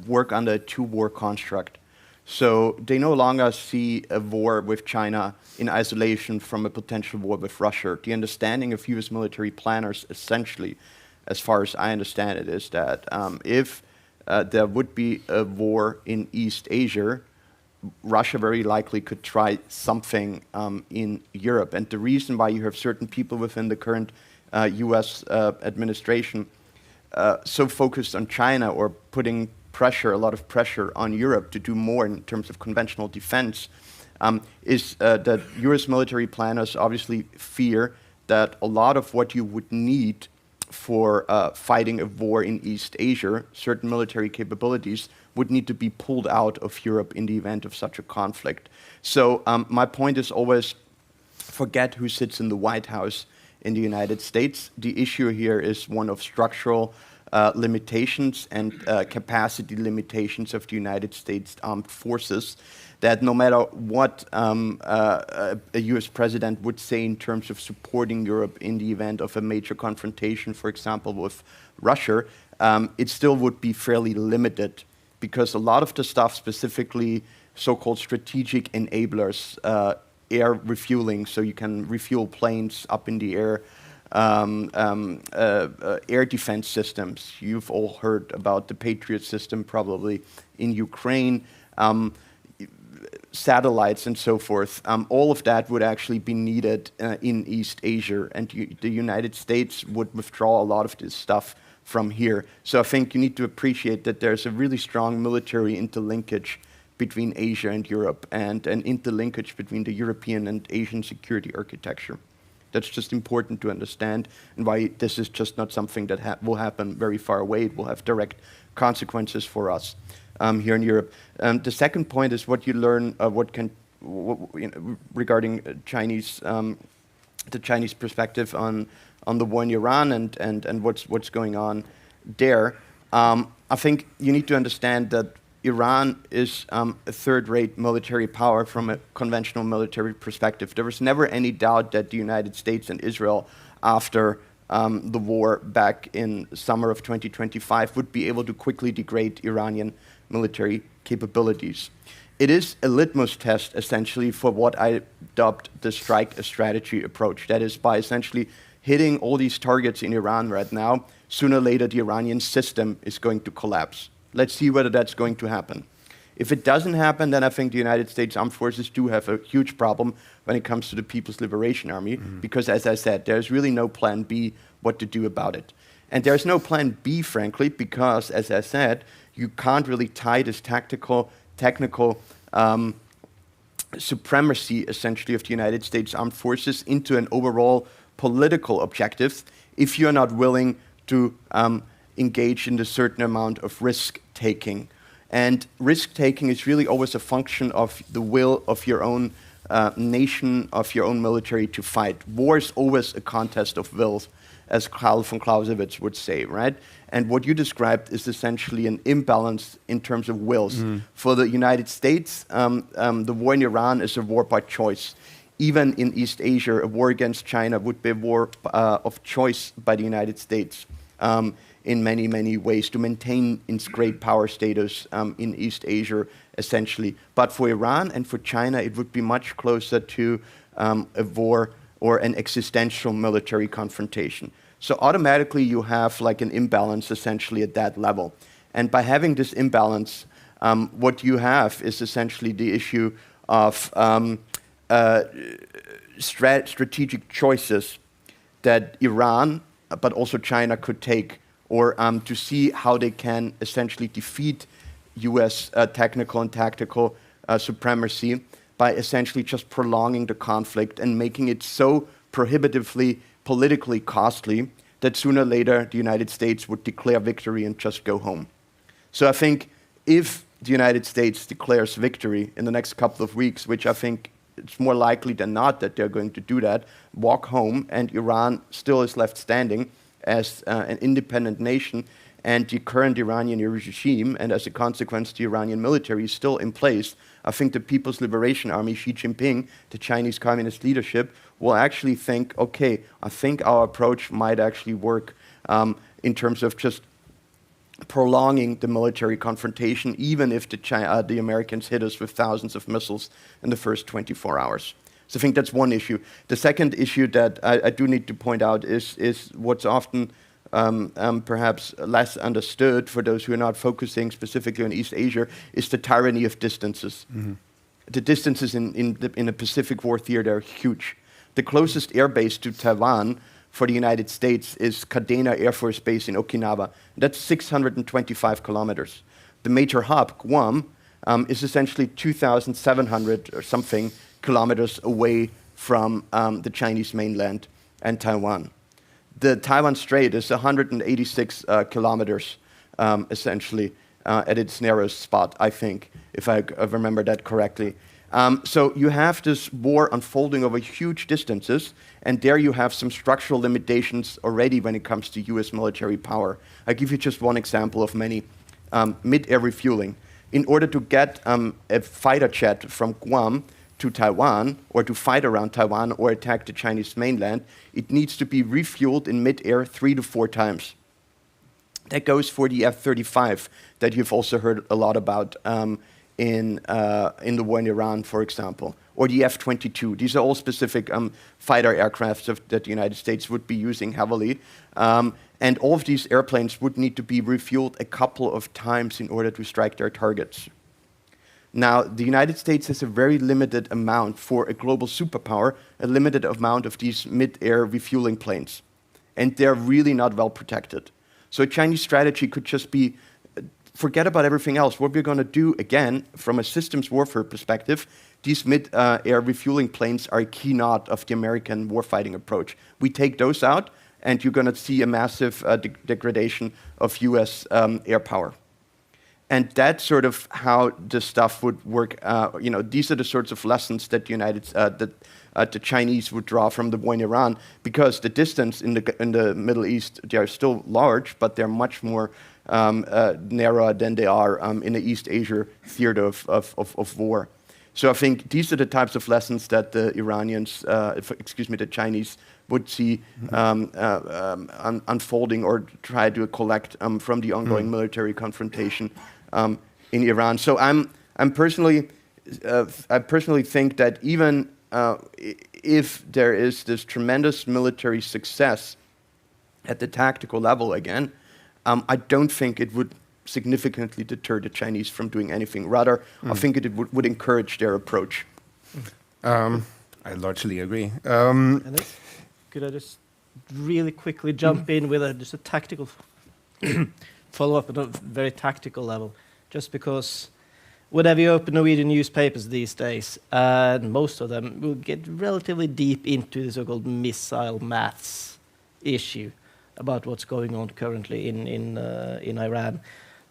work under a two-war construct. So they no longer see a war with China in isolation from a potential war with Russia. The understanding of US military planners, essentially, as far as I understand it, is that if there would be a war in East Asia, Russia very likely could try something in Europe. And the reason why you have certain people within the current US administration so focused on China or putting a lot of pressure on Europe to do more in terms of conventional defense, is that US military planners obviously fear that a lot of what you would need for fighting a war in East Asia, certain military capabilities, would need to be pulled out of Europe in the event of such a conflict. So my point is always, forget who sits in the White House in the United States. The issue here is one of structural limitations and capacity limitations of the United States Armed Forces, that no matter what a US president would say in terms of supporting Europe in the event of a major confrontation, for example, with Russia, it still would be fairly limited, because a lot of the stuff, specifically so-called strategic enablers, air refueling, so you can refuel planes up in the air, air defense systems. You've all heard about the Patriot system probably in Ukraine, satellites and so forth. All of that would actually be needed in East Asia, and the United States would withdraw a lot of this stuff from here. So I think you need to appreciate that there's a really strong military interlinkage between Asia and Europe, and an interlinkage between the European and Asian security architecture. That's just important to understand, and why this is just not something that will happen very far away. It will have direct consequences for us here in Europe. The second point is what you learn, regarding Chinese, the Chinese perspective on the war in Iran and what's going on there. I think you need to understand that Iran is a third-rate military power from a conventional military perspective. There was never any doubt that the United States and Israel, after the war back in summer of 2025, would be able to quickly degrade Iranian military capabilities. It is a litmus test, essentially, for what I dubbed the strike a strategy approach. That is, by essentially hitting all these targets in Iran right now, sooner or later the Iranian system is going to collapse. Let's see whether that's going to happen. If it doesn't happen, then I think the United States Armed Forces do have a huge problem when it comes to the People's Liberation Army, because, as I said, there's really no plan B what to do about it. And there's no plan B, frankly, because, as I said, you can't really tie this technical supremacy, essentially, of the United States Armed Forces into an overall political objective if you're not willing to engage in a certain amount of risk-taking. And risk-taking is really always a function of the will of your own nation, of your own military to fight. War is always a contest of wills, as Karl von Clausewitz would say, right? And what you described is essentially an imbalance in terms of wills. For the United States, the war in Iran is a war by choice. Even in East Asia, a war against China would be a war of choice by the United States. In many, many ways, to maintain its great power status in East Asia, essentially. But for Iran and for China, it would be much closer to a war or an existential military confrontation. So automatically you have like an imbalance, essentially, at that level. And by having this imbalance, what you have is essentially the issue of strategic choices that Iran, but also China, could take, or to see how they can essentially defeat US technical and tactical supremacy by essentially just prolonging the conflict and making it so prohibitively politically costly that sooner or later the United States would declare victory and just go home. So I think if the United States declares victory in the next couple of weeks, which I think it's more likely than not that they're going to do that, walk home, and Iran still is left standing as an independent nation, and the current Iranian regime, and as a consequence, the Iranian military is still in place, I think the People's Liberation Army, Xi Jinping, the Chinese Communist leadership, will actually think, okay, I think our approach might actually work in terms of just prolonging the military confrontation, even if the Americans hit us with thousands of missiles in the first 24 hours. So I think that's one issue. The second issue that I do need to point out is what's often perhaps less understood for those who are not focusing specifically on East Asia, is the tyranny of distances. Mm-hmm. The distances in the Pacific War theater are huge. The closest air base to Taiwan for the United States is Kadena Air Force Base in Okinawa. That's 625 kilometers. The major hub, Guam, is essentially 2,700 or something kilometers away from the Chinese mainland and Taiwan. The Taiwan Strait is 186 kilometers, essentially, at its narrowest spot, I think, if I remember that correctly. So you have this war unfolding over huge distances, and there you have some structural limitations already when it comes to US military power. I'll give you just one example of many. Mid-air refueling. In order to get a fighter jet from Guam to Taiwan, or to fight around Taiwan or attack the Chinese mainland, it needs to be refueled in mid-air 3 to 4 times. That goes for the F-35 that you've also heard a lot about in the war in Iran, for example, or the F-22. These are all specific fighter aircraft that the United States would be using heavily. And all of these airplanes would need to be refueled a couple of times in order to strike their targets. Now, the United States has a very limited amount, for a global superpower, a limited amount of these mid-air refueling planes. And they're really not well protected. So a Chinese strategy could just be, forget about everything else. What we're going to do, again, from a systems warfare perspective, these mid-air refueling planes are a key node of the American warfighting approach. We take those out, and you're going to see a massive degradation of US air power. And that's sort of how the stuff would work. These are the sorts of lessons that the Chinese would draw from the war in Iran, because the distance in the Middle East, they are still large, but they're much more narrower than they are in the East Asia theater of war. So I think these are the types of lessons that the the Chinese would see unfolding or try to collect from the ongoing military confrontation in Iran. So I personally think that even if there is this tremendous military success at the tactical level again, I don't think it would significantly deter the Chinese from doing anything. Rather, I think it would encourage their approach. I largely agree. Could I just really quickly jump in with just a tactical follow-up at a very tactical level? Just because whenever you open Norwegian newspapers these days, and most of them will get relatively deep into the so-called missile maths issue about what's going on currently in Iran.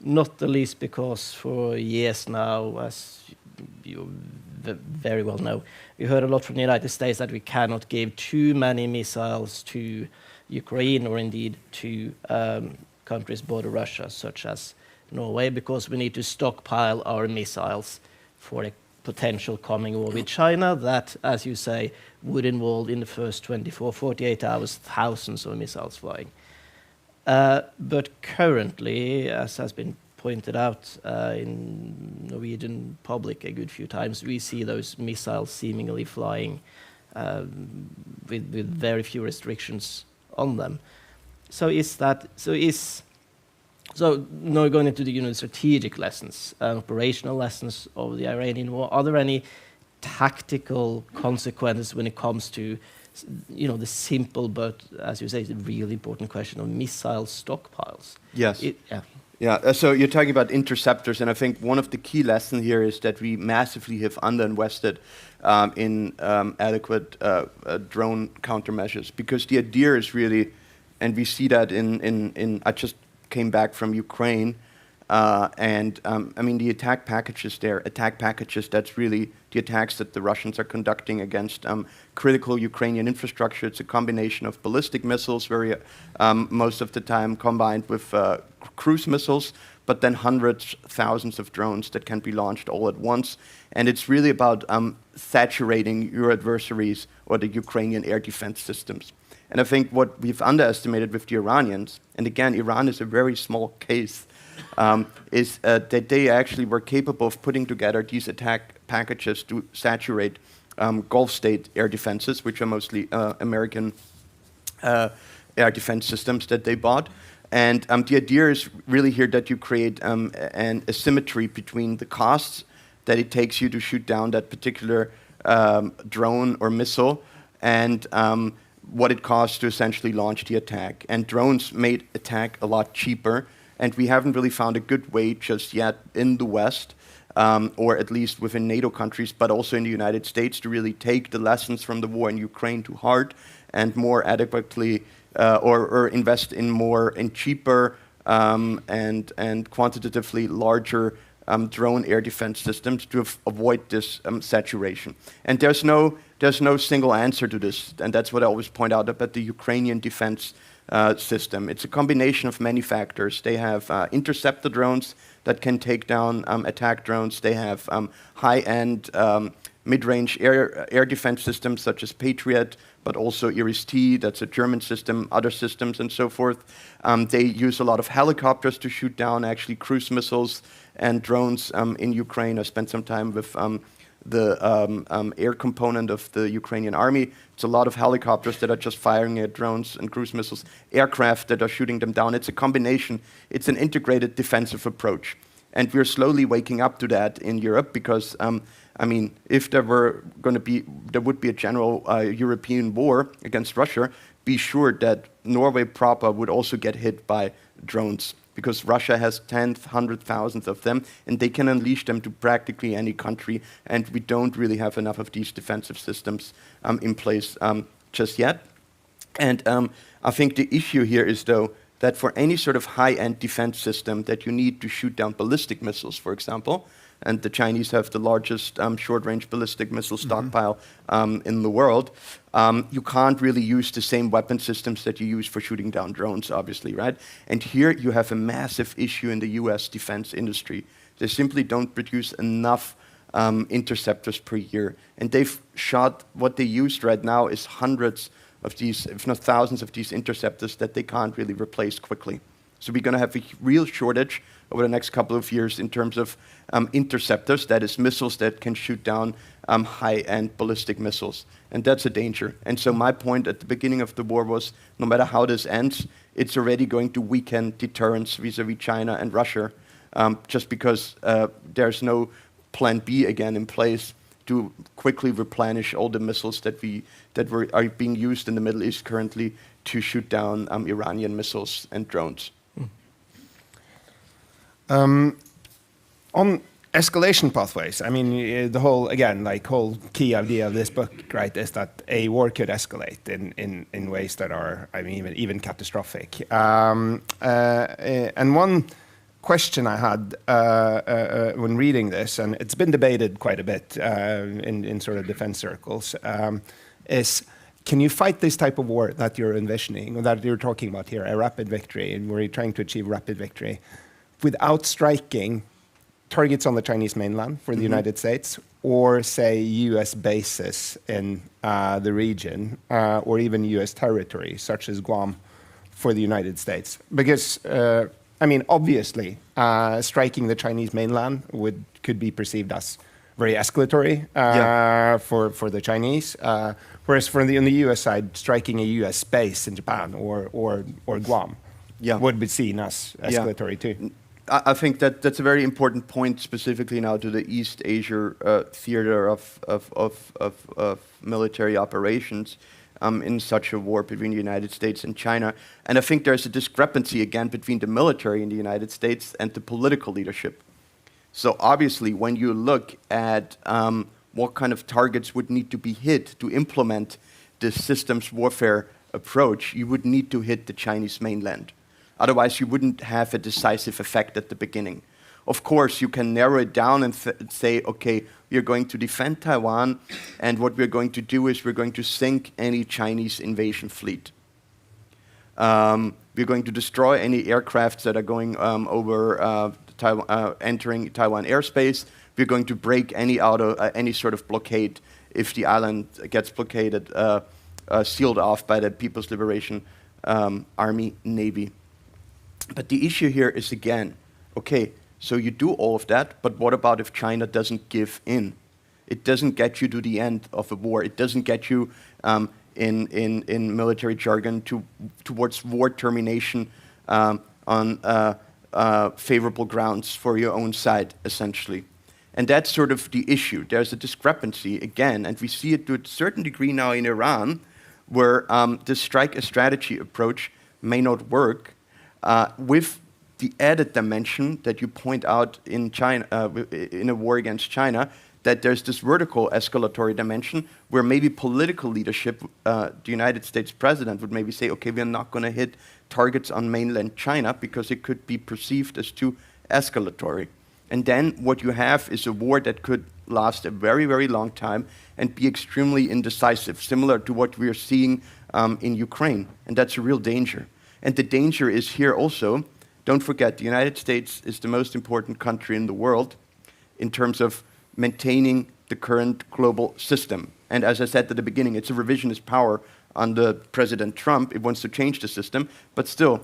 Not the least because for years now, as you very well know, we heard a lot from the United States that we cannot give too many missiles to Ukraine or indeed to countries border Russia, such as Norway, because we need to stockpile our missiles for a potential coming war with China that, as you say, would involve in the first 24, 48 hours thousands of missiles flying. But currently, as has been pointed out in Norwegian public a good few times, we see those missiles seemingly flying with very few restrictions on them. So now going into the strategic lessons, operational lessons of the Iranian war, are there any tactical consequences when it comes to the simple but, as you say, the really important question of missile stockpiles? Yes. So you're talking about interceptors, and I think one of the key lessons here is that we massively have underinvested in adequate drone countermeasures, because the idea is really, and we see that in I just came back from Ukraine, I mean, the attack packages that's really the attacks that the Russians are conducting against critical Ukrainian infrastructure. It's a combination of ballistic missiles, most of the time combined with cruise missiles, but then hundreds, thousands of drones that can be launched all at once. And it's really about saturating your adversaries or the Ukrainian air defense systems. And I think what we've underestimated with the Iranians, and again, Iran is a very small case, is that they actually were capable of putting together these attack packages to saturate Gulf state air defenses, which are mostly American air defense systems that they bought. And the idea is really here that you create an asymmetry between the costs that it takes you to shoot down that particular drone or missile and what it costs to essentially launch the attack. And drones made attack a lot cheaper, and we haven't really found a good way just yet in the West, or at least within NATO countries, but also in the United States, to really take the lessons from the war in Ukraine to heart and more adequately or invest in cheaper and quantitatively larger drone air defense systems to avoid this saturation. And there's no single answer to this, and that's what I always point out about the Ukrainian defense system. It's a combination of many factors. They have interceptor drones that can take down attack drones. They have high-end mid-range air defense systems such as Patriot, but also Iris-T, that's a German system, other systems and so forth. They use a lot of helicopters to shoot down actually cruise missiles and drones in Ukraine. I spent some time with the air component of the Ukrainian army. It's a lot of helicopters that are just firing at drones and cruise missiles, aircraft that are shooting them down. It's a combination. It's an integrated defensive approach. And we're slowly waking up to that in Europe because, I mean, if there would be a general European war against Russia, be sure that Norway proper would also get hit by drones, because Russia has tens, hundreds, thousands of them, and they can unleash them to practically any country, and we don't really have enough of these defensive systems in place just yet. And I think the issue here is, though, that for any sort of high-end defense system that you need to shoot down ballistic missiles, for example, and the Chinese have the largest short-range ballistic missile stockpile in the world, you can't really use the same weapon systems that you use for shooting down drones, obviously, right? And here you have a massive issue in the US defense industry. They simply don't produce enough interceptors per year. And they've shot, what they used right now is hundreds of these, if not thousands of these interceptors that they can't really replace quickly. So we're going to have a real shortage over the next couple of years in terms of interceptors, that is missiles that can shoot down high-end ballistic missiles. And that's a danger. And so my point at the beginning of the war was, no matter how this ends, it's already going to weaken deterrence vis-a-vis China and Russia, just because there's no plan B again in place to quickly replenish all the missiles that are being used in the Middle East currently to shoot down Iranian missiles and drones. On escalation pathways, I mean, the whole key idea of this book, right, is that a war could escalate in ways that are, I mean, even catastrophic. And one question I had when reading this, and it's been debated quite a bit in sort of defense circles, is, can you fight this type of war that you're envisioning, or that you're talking about here, a rapid victory, and where you're trying to achieve rapid victory, without striking targets on the Chinese mainland for the United States, or say US bases in the region, or even US territory, such as Guam, for the United States? Because, I mean, obviously, striking the Chinese mainland could be perceived as very escalatory for the Chinese, whereas on the US side, striking a US base in Japan or Guam would be seen as escalatory too. I think that's a very important point, specifically now to the East Asia theater of military operations in such a war between the United States and China. And I think there's a discrepancy again between the military in the United States and the political leadership. So obviously, when you look at what kind of targets would need to be hit to implement this systems warfare approach, you would need to hit the Chinese mainland. Otherwise, you wouldn't have a decisive effect at the beginning. Of course, you can narrow it down and say, okay, we're going to defend Taiwan, and what we're going to do is we're going to sink any Chinese invasion fleet. We're going to destroy any aircrafts that are going entering Taiwan airspace. We're going to break any sort of blockade if the island gets blockaded, sealed off by the People's Liberation Army, Navy. But the issue here is, again, okay, so you do all of that, but what about if China doesn't give in? It doesn't get you to the end of a war. It doesn't get you, in military jargon, towards war termination on favorable grounds for your own side, essentially. And that's sort of the issue. There's a discrepancy, again, and we see it to a certain degree now in Iran, where the strike a strategy approach may not work, with the added dimension that you point out in China, in a war against China, that there's this vertical escalatory dimension where maybe political leadership, the United States president would maybe say, okay, we're not going to hit targets on mainland China because it could be perceived as too escalatory. And then what you have is a war that could last a very, very long time and be extremely indecisive, similar to what we are seeing in Ukraine. And that's a real danger. And the danger is here also, don't forget, the United States is the most important country in the world in terms of maintaining the current global system. And as I said at the beginning, it's a revisionist power under President Trump. It wants to change the system. But still,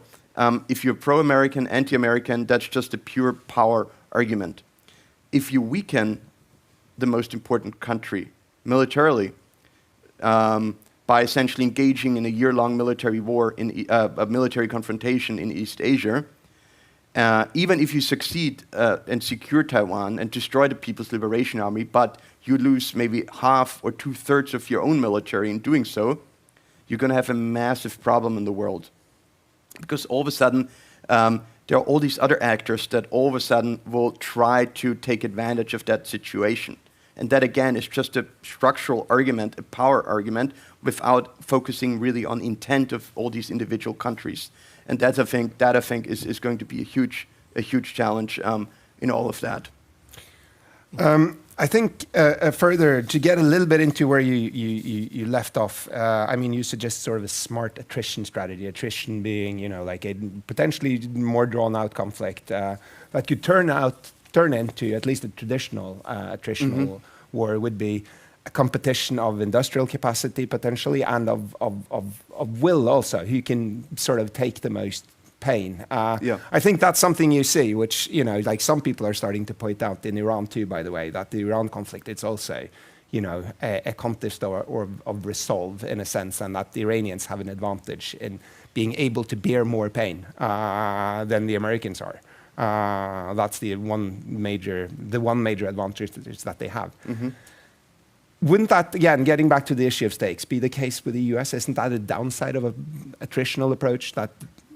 if you're pro-American, anti-American, that's just a pure power argument. If you weaken the most important country militarily, by essentially engaging in a year-long military war, in a military confrontation in East Asia, even if you succeed and secure Taiwan and destroy the People's Liberation Army, but you lose maybe half or two-thirds of your own military in doing so, you're going to have a massive problem in the world. Because all of a sudden, there are all these other actors that all of a sudden will try to take advantage of that situation. And that, again, is just a structural argument, a power argument, without focusing really on intent of all these individual countries. And that I think is going to be a huge challenge in all of that. I think further, to get a little bit into where you left off, I mean, you suggest sort of a smart attrition strategy, attrition being, you know, like a potentially more drawn-out conflict that could turn into at least a traditional attritional war would be a competition of industrial capacity potentially and of will also, who can sort of take the most pain. I think that's something you see, which, you know, like some people are starting to point out in Iran too, by the way, that the Iran conflict, it's also, you know, a contest or of resolve in a sense, and that the Iranians have an advantage in being able to bear more pain than the Americans are. That's the one major advantage that they have. Wouldn't that, again, getting back to the issue of stakes, be the case with the US? Isn't that a downside of an attritional approach that,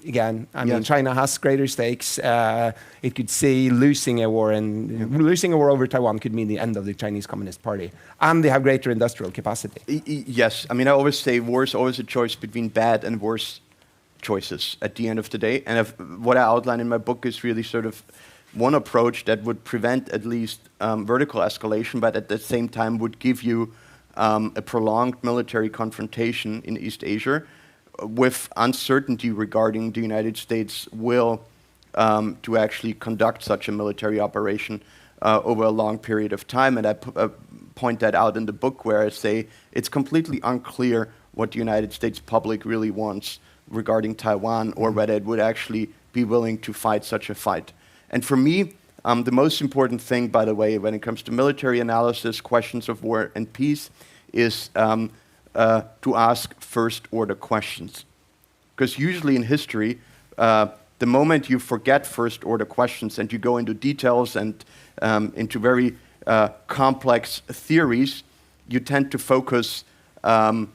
again, I mean, China has greater stakes. It could see losing a war over Taiwan could mean the end of the Chinese Communist Party. And they have greater industrial capacity. Yes. I mean, I always say war is always a choice between bad and worse choices at the end of the day. And what I outline in my book is really sort of one approach that would prevent at least vertical escalation, but at the same time would give you a prolonged military confrontation in East Asia with uncertainty regarding the United States' will to actually conduct such a military operation over a long period of time. And I point that out in the book, where I say it's completely unclear what the United States public really wants regarding Taiwan, or whether it would actually be willing to fight such a fight. And for me, the most important thing, by the way, when it comes to military analysis, questions of war and peace, is to ask first-order questions. Because usually in history, the moment you forget first-order questions and you go into details and into very complex theories, you tend to focus. You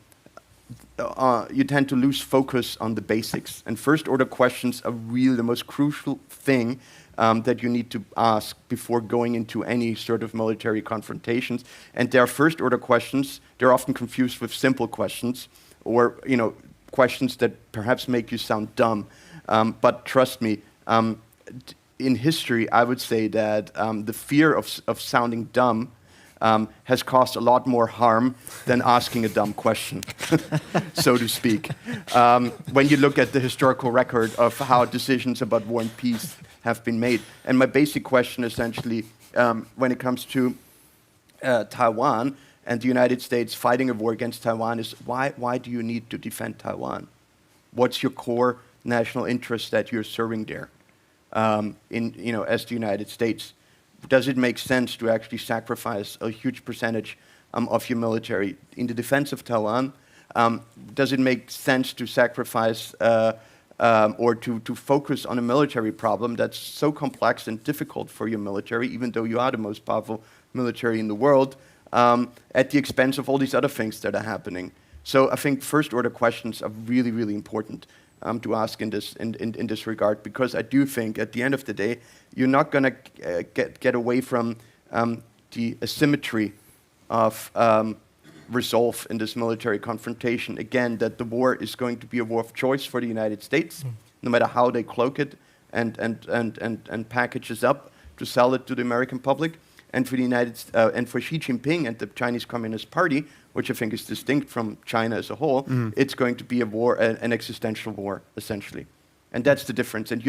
tend to lose focus on the basics. And first-order questions are really the most crucial thing that you need to ask before going into any sort of military confrontations. And there are first-order questions. They're often confused with simple questions, or questions that perhaps make you sound dumb. But trust me, in history, I would say that the fear of sounding dumb has caused a lot more harm than asking a dumb question, so to speak. When you look at the historical record of how decisions about war and peace have been made. And my basic question essentially, when it comes to Taiwan and the United States fighting a war against Taiwan is why do you need to defend Taiwan? What's your core national interest that you're serving there as the United States? Does it make sense to actually sacrifice a huge percentage of your military in the defense of Taiwan? Does it make sense to sacrifice or to focus on a military problem that's so complex and difficult for your military, even though you are the most powerful military in the world, at the expense of all these other things that are happening? So I think first-order questions are really, really important to ask in this regard, because I do think at the end of the day, you're not going to get away from the asymmetry of resolve in this military confrontation. Again, that the war is going to be a war of choice for the United States, no matter how they cloak it and package it up to sell it to the American public, and for the and for Xi Jinping and the Chinese Communist Party, which I think is distinct from China as a whole, it's going to be a war, an existential war, essentially. And that's the difference. And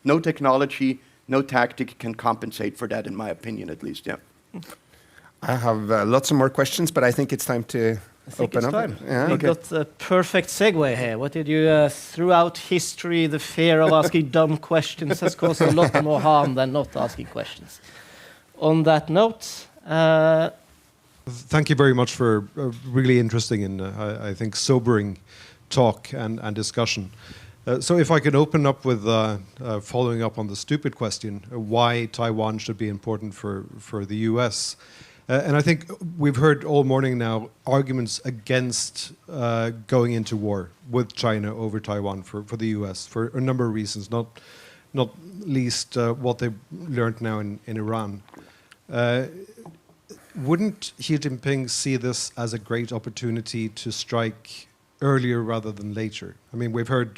no technology, no tactic can compensate for that, in my opinion, at least, yeah. I have lots of more questions, but I think it's time to open up. Time. Yeah. We got a perfect segue here. What did you, throughout history, the fear of asking dumb questions has caused a lot more harm than not asking questions. On that note, thank you very much for a really interesting and I think sobering talk and discussion. So if I could open up with following up on the stupid question, why Taiwan should be important for the US. And I think we've heard all morning now arguments against going into war with China over Taiwan for the US for a number of reasons, not least what they've learned now in Iran. Wouldn't Xi Jinping see this as a great opportunity to strike earlier rather than later? I mean, we've heard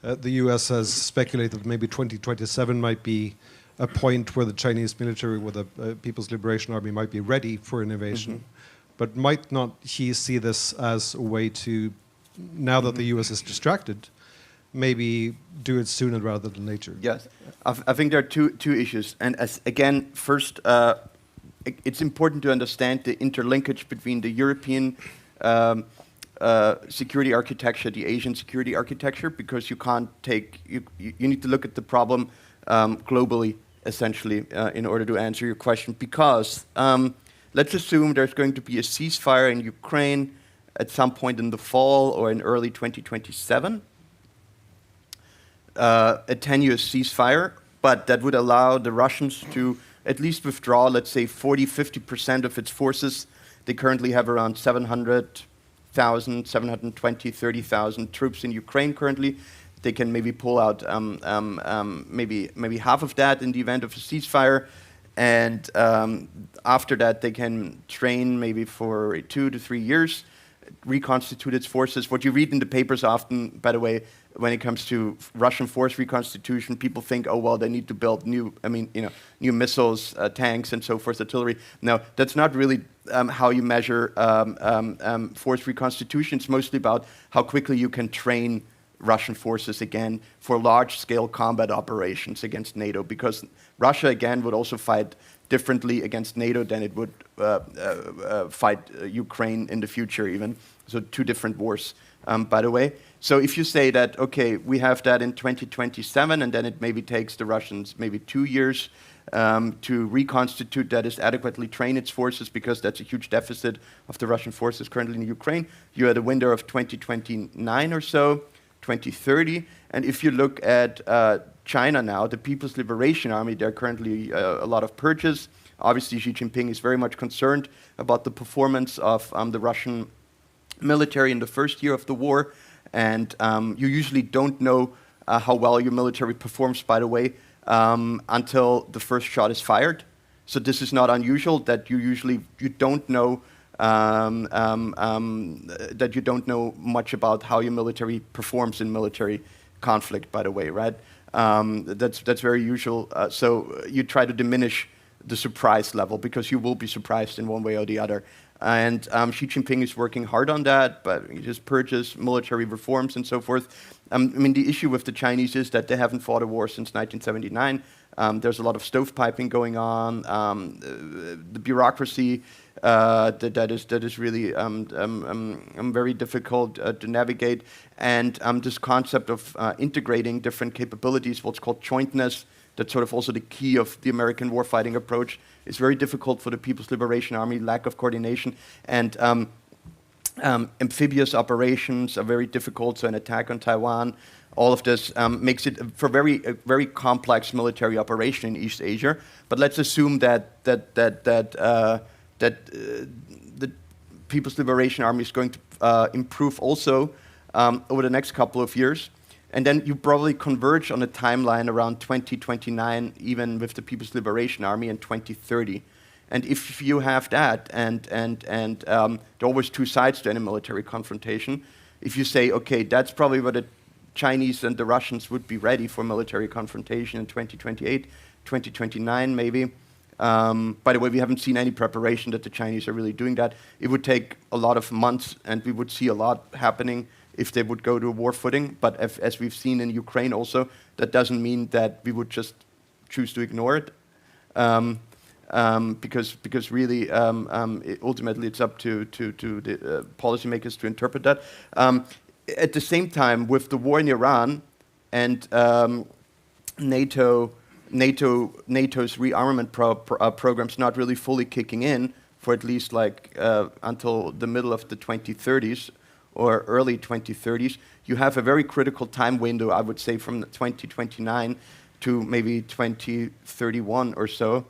the US has speculated that maybe 2027 might be a point where the Chinese military, where the People's Liberation Army might be ready for an invasion. But might not he see this as a way to, now that the US is distracted, maybe do it sooner rather than later? Yes, I think there are two issues. And again, first, it's important to understand the interlinkage between the European security architecture, the Asian security architecture, because you can't you need to look at the problem globally, essentially, in order to answer your question. Because let's assume there's going to be a ceasefire in Ukraine at some point in the fall or in early 2027, a tenuous ceasefire, but that would allow the Russians to at least withdraw, let's say, 40-50% of its forces. They currently have around 700,000, 720, 30,000 troops in Ukraine currently. They can maybe pull out maybe half of that in the event of a ceasefire. And after that, they can train maybe for 2 to 3 years, reconstitute its forces. What you read in the papers often, by the way, when it comes to Russian force reconstitution, people think, oh, well, they need to build new missiles, tanks, and so forth, artillery. No, that's not really how you measure force reconstitution. It's mostly about how quickly you can train Russian forces again for large-scale combat operations against NATO, because Russia, again, would also fight differently against NATO than it would fight Ukraine in the future even. So 2 different wars, by the way. So if you say that, okay, we have that in 2027, and then it maybe takes the Russians maybe 2 years to reconstitute that, is adequately train its forces, because that's a huge deficit of the Russian forces currently in Ukraine. You had a window of 2029 or so, 2030. And if you look at China now, the People's Liberation Army, there are currently a lot of purges. Obviously, Xi Jinping is very much concerned about the performance of the Russian military in the first year of the war. And you usually don't know how well your military performs, by the way, until the first shot is fired. So this is not unusual that you don't know much about how your military performs in military conflict, by the way, right? That's very usual. So you try to diminish the surprise level because you will be surprised in one way or the other. And Xi Jinping is working hard on that, but he just purges military reforms and so forth. I mean, the issue with the Chinese is that they haven't fought a war since 1979. There's a lot of stovepiping going on. The bureaucracy that is really very difficult to navigate. And this concept of integrating different capabilities, what's called jointness, that's sort of also the key of the American warfighting approach. It's very difficult for the People's Liberation Army, lack of coordination. And amphibious operations are very difficult, so an attack on Taiwan, all of this makes it for a very complex military operation in East Asia. But let's assume that the People's Liberation Army is going to improve also over the next couple of years. And then you probably converge on a timeline around 2029, even with the People's Liberation Army in 2030. And if you have that, and there are always two sides to any military confrontation, if you say, okay, that's probably what the Chinese and the Russians would be ready for military confrontation in 2028, 2029 maybe. By the way, we haven't seen any preparation that the Chinese are really doing that. It would take a lot of months, and we would see a lot happening if they would go to a war footing. But as we've seen in Ukraine also, that doesn't mean that we would just choose to ignore it. Because really, ultimately it's up to the policymakers to interpret that. At the same time, with the war in Iran and NATO's rearmament programs not really fully kicking in for at least until the middle of the 2030s or early 2030s, you have a very critical time window, I would say, from 2029 to maybe 2031 or so.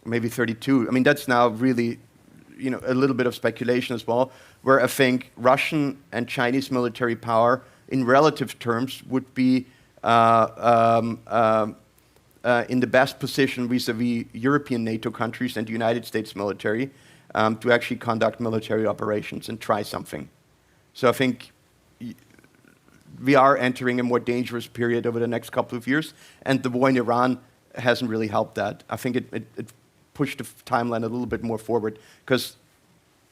Maybe 32. I mean, that's now really, a little bit of speculation as well, where I think Russian and Chinese military power, in relative terms, would be in the best position vis-a-vis European NATO countries and the United States military to actually conduct military operations and try something. So I think we are entering a more dangerous period over the next couple of years, and the war in Iran hasn't really helped that. I think it pushed the timeline a little bit more forward, because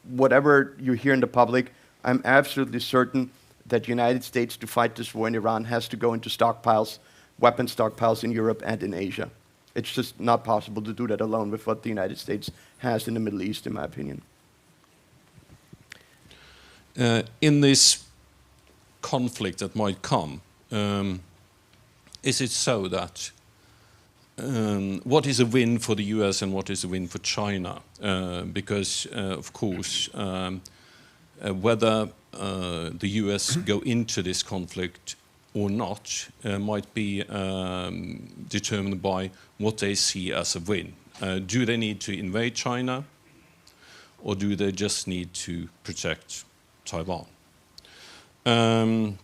whatever you hear in the public, I'm absolutely certain that the United States, to fight this war in Iran, has to go into stockpiles, weapon stockpiles in Europe and in Asia. It's just not possible to do that alone with what the United States has in the Middle East, in my opinion. In this conflict that might come, is it so that what is a win for the US and what is a win for China? Because, of course, whether the US go into this conflict or not might be determined by what they see as a win. Do they need to invade China, or do they just need to protect Taiwan? So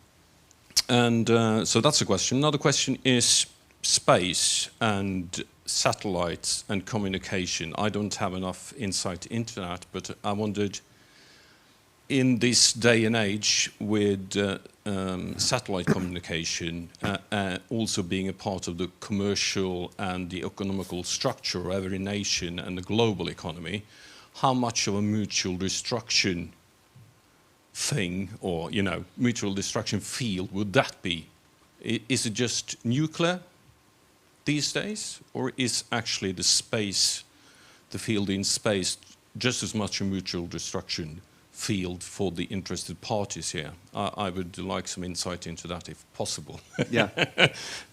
that's a question. Another question is space and satellites and communication. I don't have enough insight into that, but I wondered, in this day and age with satellite communication also being a part of the commercial and the economical structure of every nation and the global economy, how much of a mutual destruction thing, or mutual destruction field would that be? Is it just nuclear these days, or is actually the field in space, just as much a mutual destruction field for the interested parties here? I would like some insight into that, if possible. Yeah.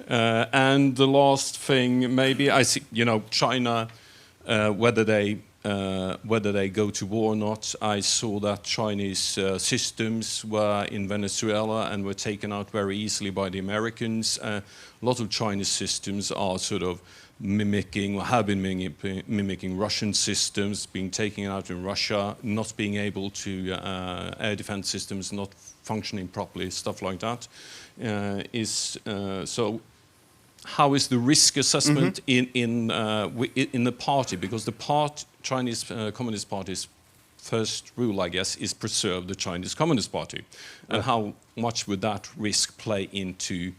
And the last thing, maybe I see, China, whether they go to war or not. I saw that Chinese systems were in Venezuela and were taken out very easily by the Americans. A lot of Chinese systems are sort of mimicking, or have been mimicking Russian systems, being taken out in Russia, not being able to, air defense systems not functioning properly, stuff like that. So how is the risk assessment in the party? Because the Chinese Communist Party is first rule, I guess, is preserve the Chinese Communist Party. And how much would that risk play into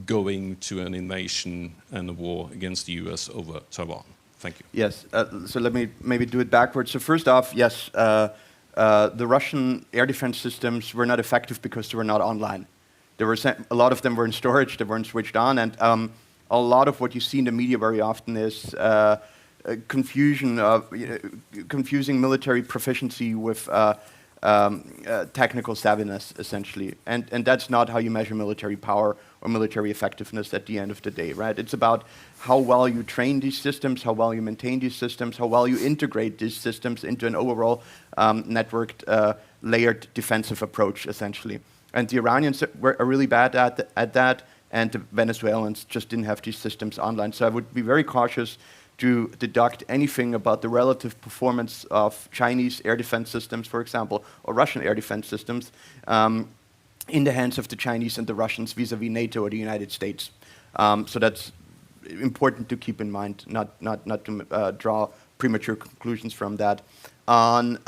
going to an invasion and a war against the US over Taiwan? Thank you. Yes, so let me maybe do it backwards. So first off, yes, the Russian air defense systems were not effective because they were not online. There were a lot of them were in storage, they weren't switched on, and a lot of what you see in the media very often is confusion of confusing military proficiency with technical savviness, essentially, and that's not how you measure military power or military effectiveness at the end of the day, right? It's about how well you train these systems, how well you maintain these systems, how well you integrate these systems into an overall networked, layered defensive approach, essentially. And the Iranians are really bad at that, and the Venezuelans just didn't have these systems online. So I would be very cautious to deduct anything about the relative performance of Chinese air defense systems, for example, or Russian air defense systems, in the hands of the Chinese and the Russians vis-a-vis NATO or the United States. So that's important to keep in mind, not to draw premature conclusions from that. On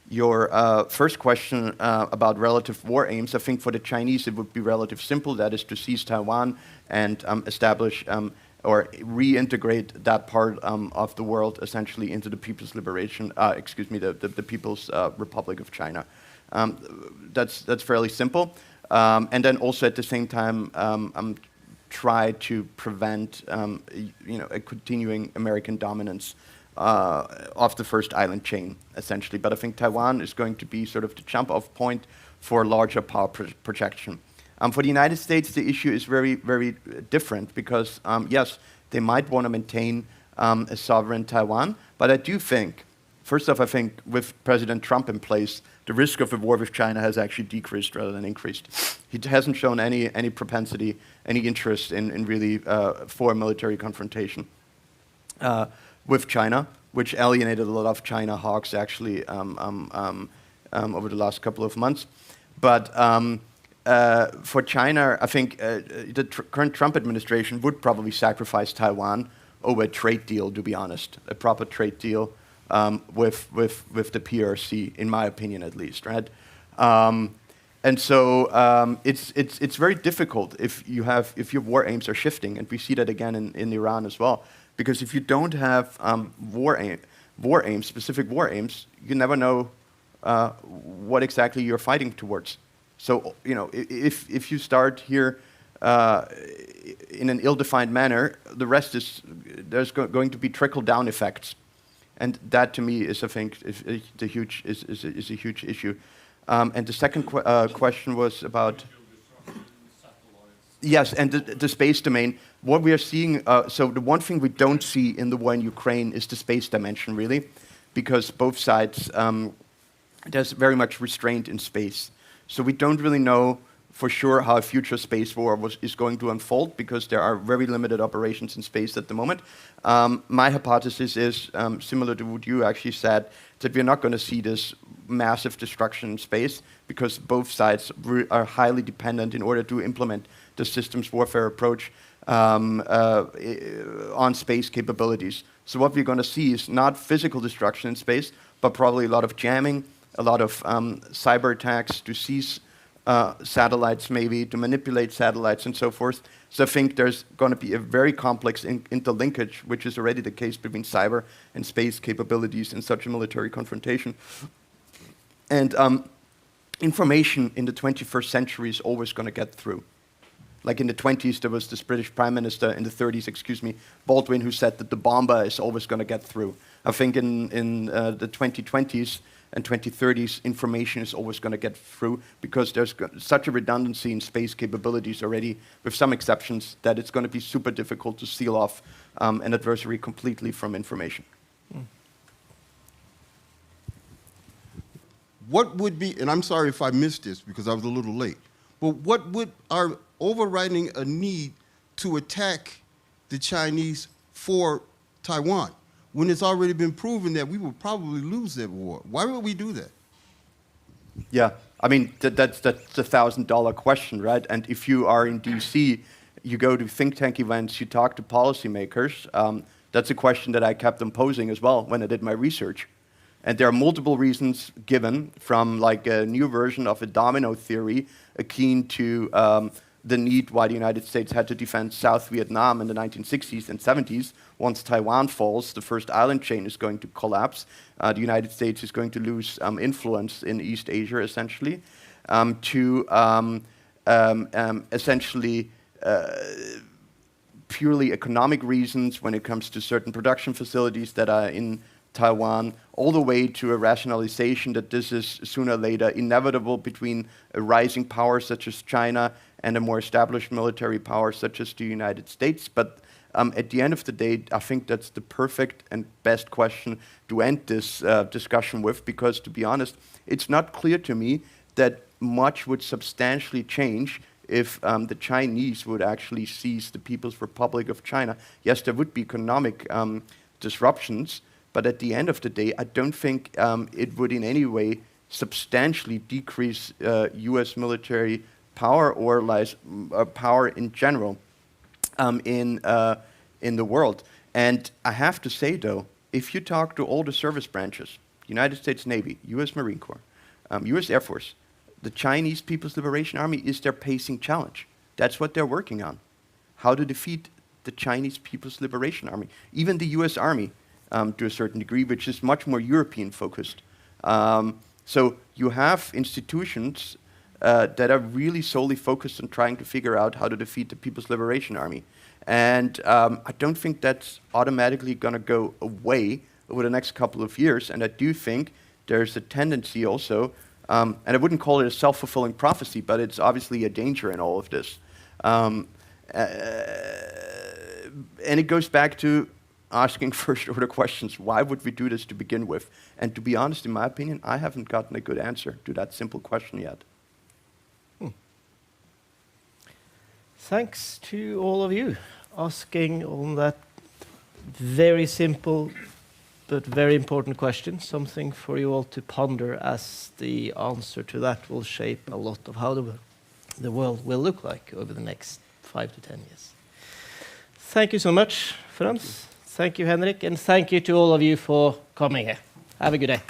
your first question about relative war aims, I think for the Chinese it would be relatively simple, that is to seize Taiwan and establish or reintegrate that part of the world essentially into the People's Liberation, the People's Republic of China. That's fairly simple. And then also at the same time try to prevent a continuing American dominance of the first island chain, essentially. But I think Taiwan is going to be sort of the jump-off point for larger power projection. For the United States, the issue is very, very different because, yes, they might want to maintain a sovereign Taiwan, but I do think, first off, I think with President Trump in place, the risk of a war with China has actually decreased rather than increased. He hasn't shown any propensity, any interest in really for a military confrontation with China, which alienated a lot of China hawks actually over the last couple of months. But for China, I think the current Trump administration would probably sacrifice Taiwan over a trade deal, to be honest, a proper trade deal with the PRC, in my opinion at least, right? And so it's very difficult if your war aims are shifting, and we see that again in Iran as well, because if you don't have specific war aims, you never know what exactly you're fighting towards. So, if you start here in an ill-defined manner, the rest there's going to be trickle-down effects, and that to me is, I think, is a huge issue. And the second question was about yes, and the space domain. What we are seeing, so the one thing we don't see in the war in Ukraine is the space dimension, really, because both sides there's very much restraint in space. So we don't really know for sure how a future space war is going to unfold because there are very limited operations in space at the moment. My hypothesis is, similar to what you actually said, that we're not going to see this massive destruction in space because both sides are highly dependent in order to implement the systems warfare approach on space capabilities. So what we're going to see is not physical destruction in space, but probably a lot of jamming, a lot of cyber attacks to seize satellites, maybe to manipulate satellites and so forth. So I think there's going to be a very complex interlinkage, which is already the case between cyber and space capabilities in such a military confrontation. And information in the 21st century is always going to get through. Like in the 20s, there was this British Prime Minister, in the 30s, Baldwin, who said that the bomber is always going to get through. I think in the 2020s and 2030s, information is always going to get through because there's such a redundancy in space capabilities already, with some exceptions, that it's going to be super difficult to seal off an adversary completely from information. What would be, and I'm sorry if I missed this because I was a little late, but what would our overriding a need to attack the Chinese for Taiwan when it's already been proven that we will probably lose that war? Why would we do that? Yeah, I mean, that's the $1,000 question, right? And if you are in DC, you go to think tank events, you talk to policymakers, that's a question that I kept them posing as well when I did my research. And there are multiple reasons given, from like a new version of a domino theory akin to the need why the United States had to defend South Vietnam in the 1960s and 70s. Once Taiwan falls, the first island chain is going to collapse. The United States is going to lose influence in East Asia, essentially, to essentially purely economic reasons when it comes to certain production facilities that are in Taiwan, all the way to a rationalization that this is sooner or later inevitable between a rising power such as China and a more established military power such as the United States. But at the end of the day, I think that's the perfect and best question to end this discussion with, because to be honest, it's not clear to me that much would substantially change if the Chinese would actually seize the People's Republic of China. Yes, there would be economic disruptions, but at the end of the day, I don't think it would in any way substantially decrease US military power or power in general in the world. And I have to say, though, if you talk to all the service branches, United States Navy, US Marine Corps, US Air Force, the Chinese People's Liberation Army is their pacing challenge. That's what they're working on. How to defeat the Chinese People's Liberation Army. Even the US Army, to a certain degree, which is much more European focused. So you have institutions that are really solely focused on trying to figure out how to defeat the People's Liberation Army. And I don't think that's automatically going to go away over the next couple of years. And I do think there's a tendency also, and I wouldn't call it a self-fulfilling prophecy, but it's obviously a danger in all of this. And it goes back to asking first-order questions. Why would we do this to begin with? And to be honest, in my opinion, I haven't gotten a good answer to that simple question yet. Thanks to all of you asking on that very simple but very important question, something for you all to ponder, as the answer to that will shape a lot of how the world will look like over the next 5 to 10 years. Thank you so much, Franz. Thank you, Henrik, and thank you to all of you for coming here. Have a good day.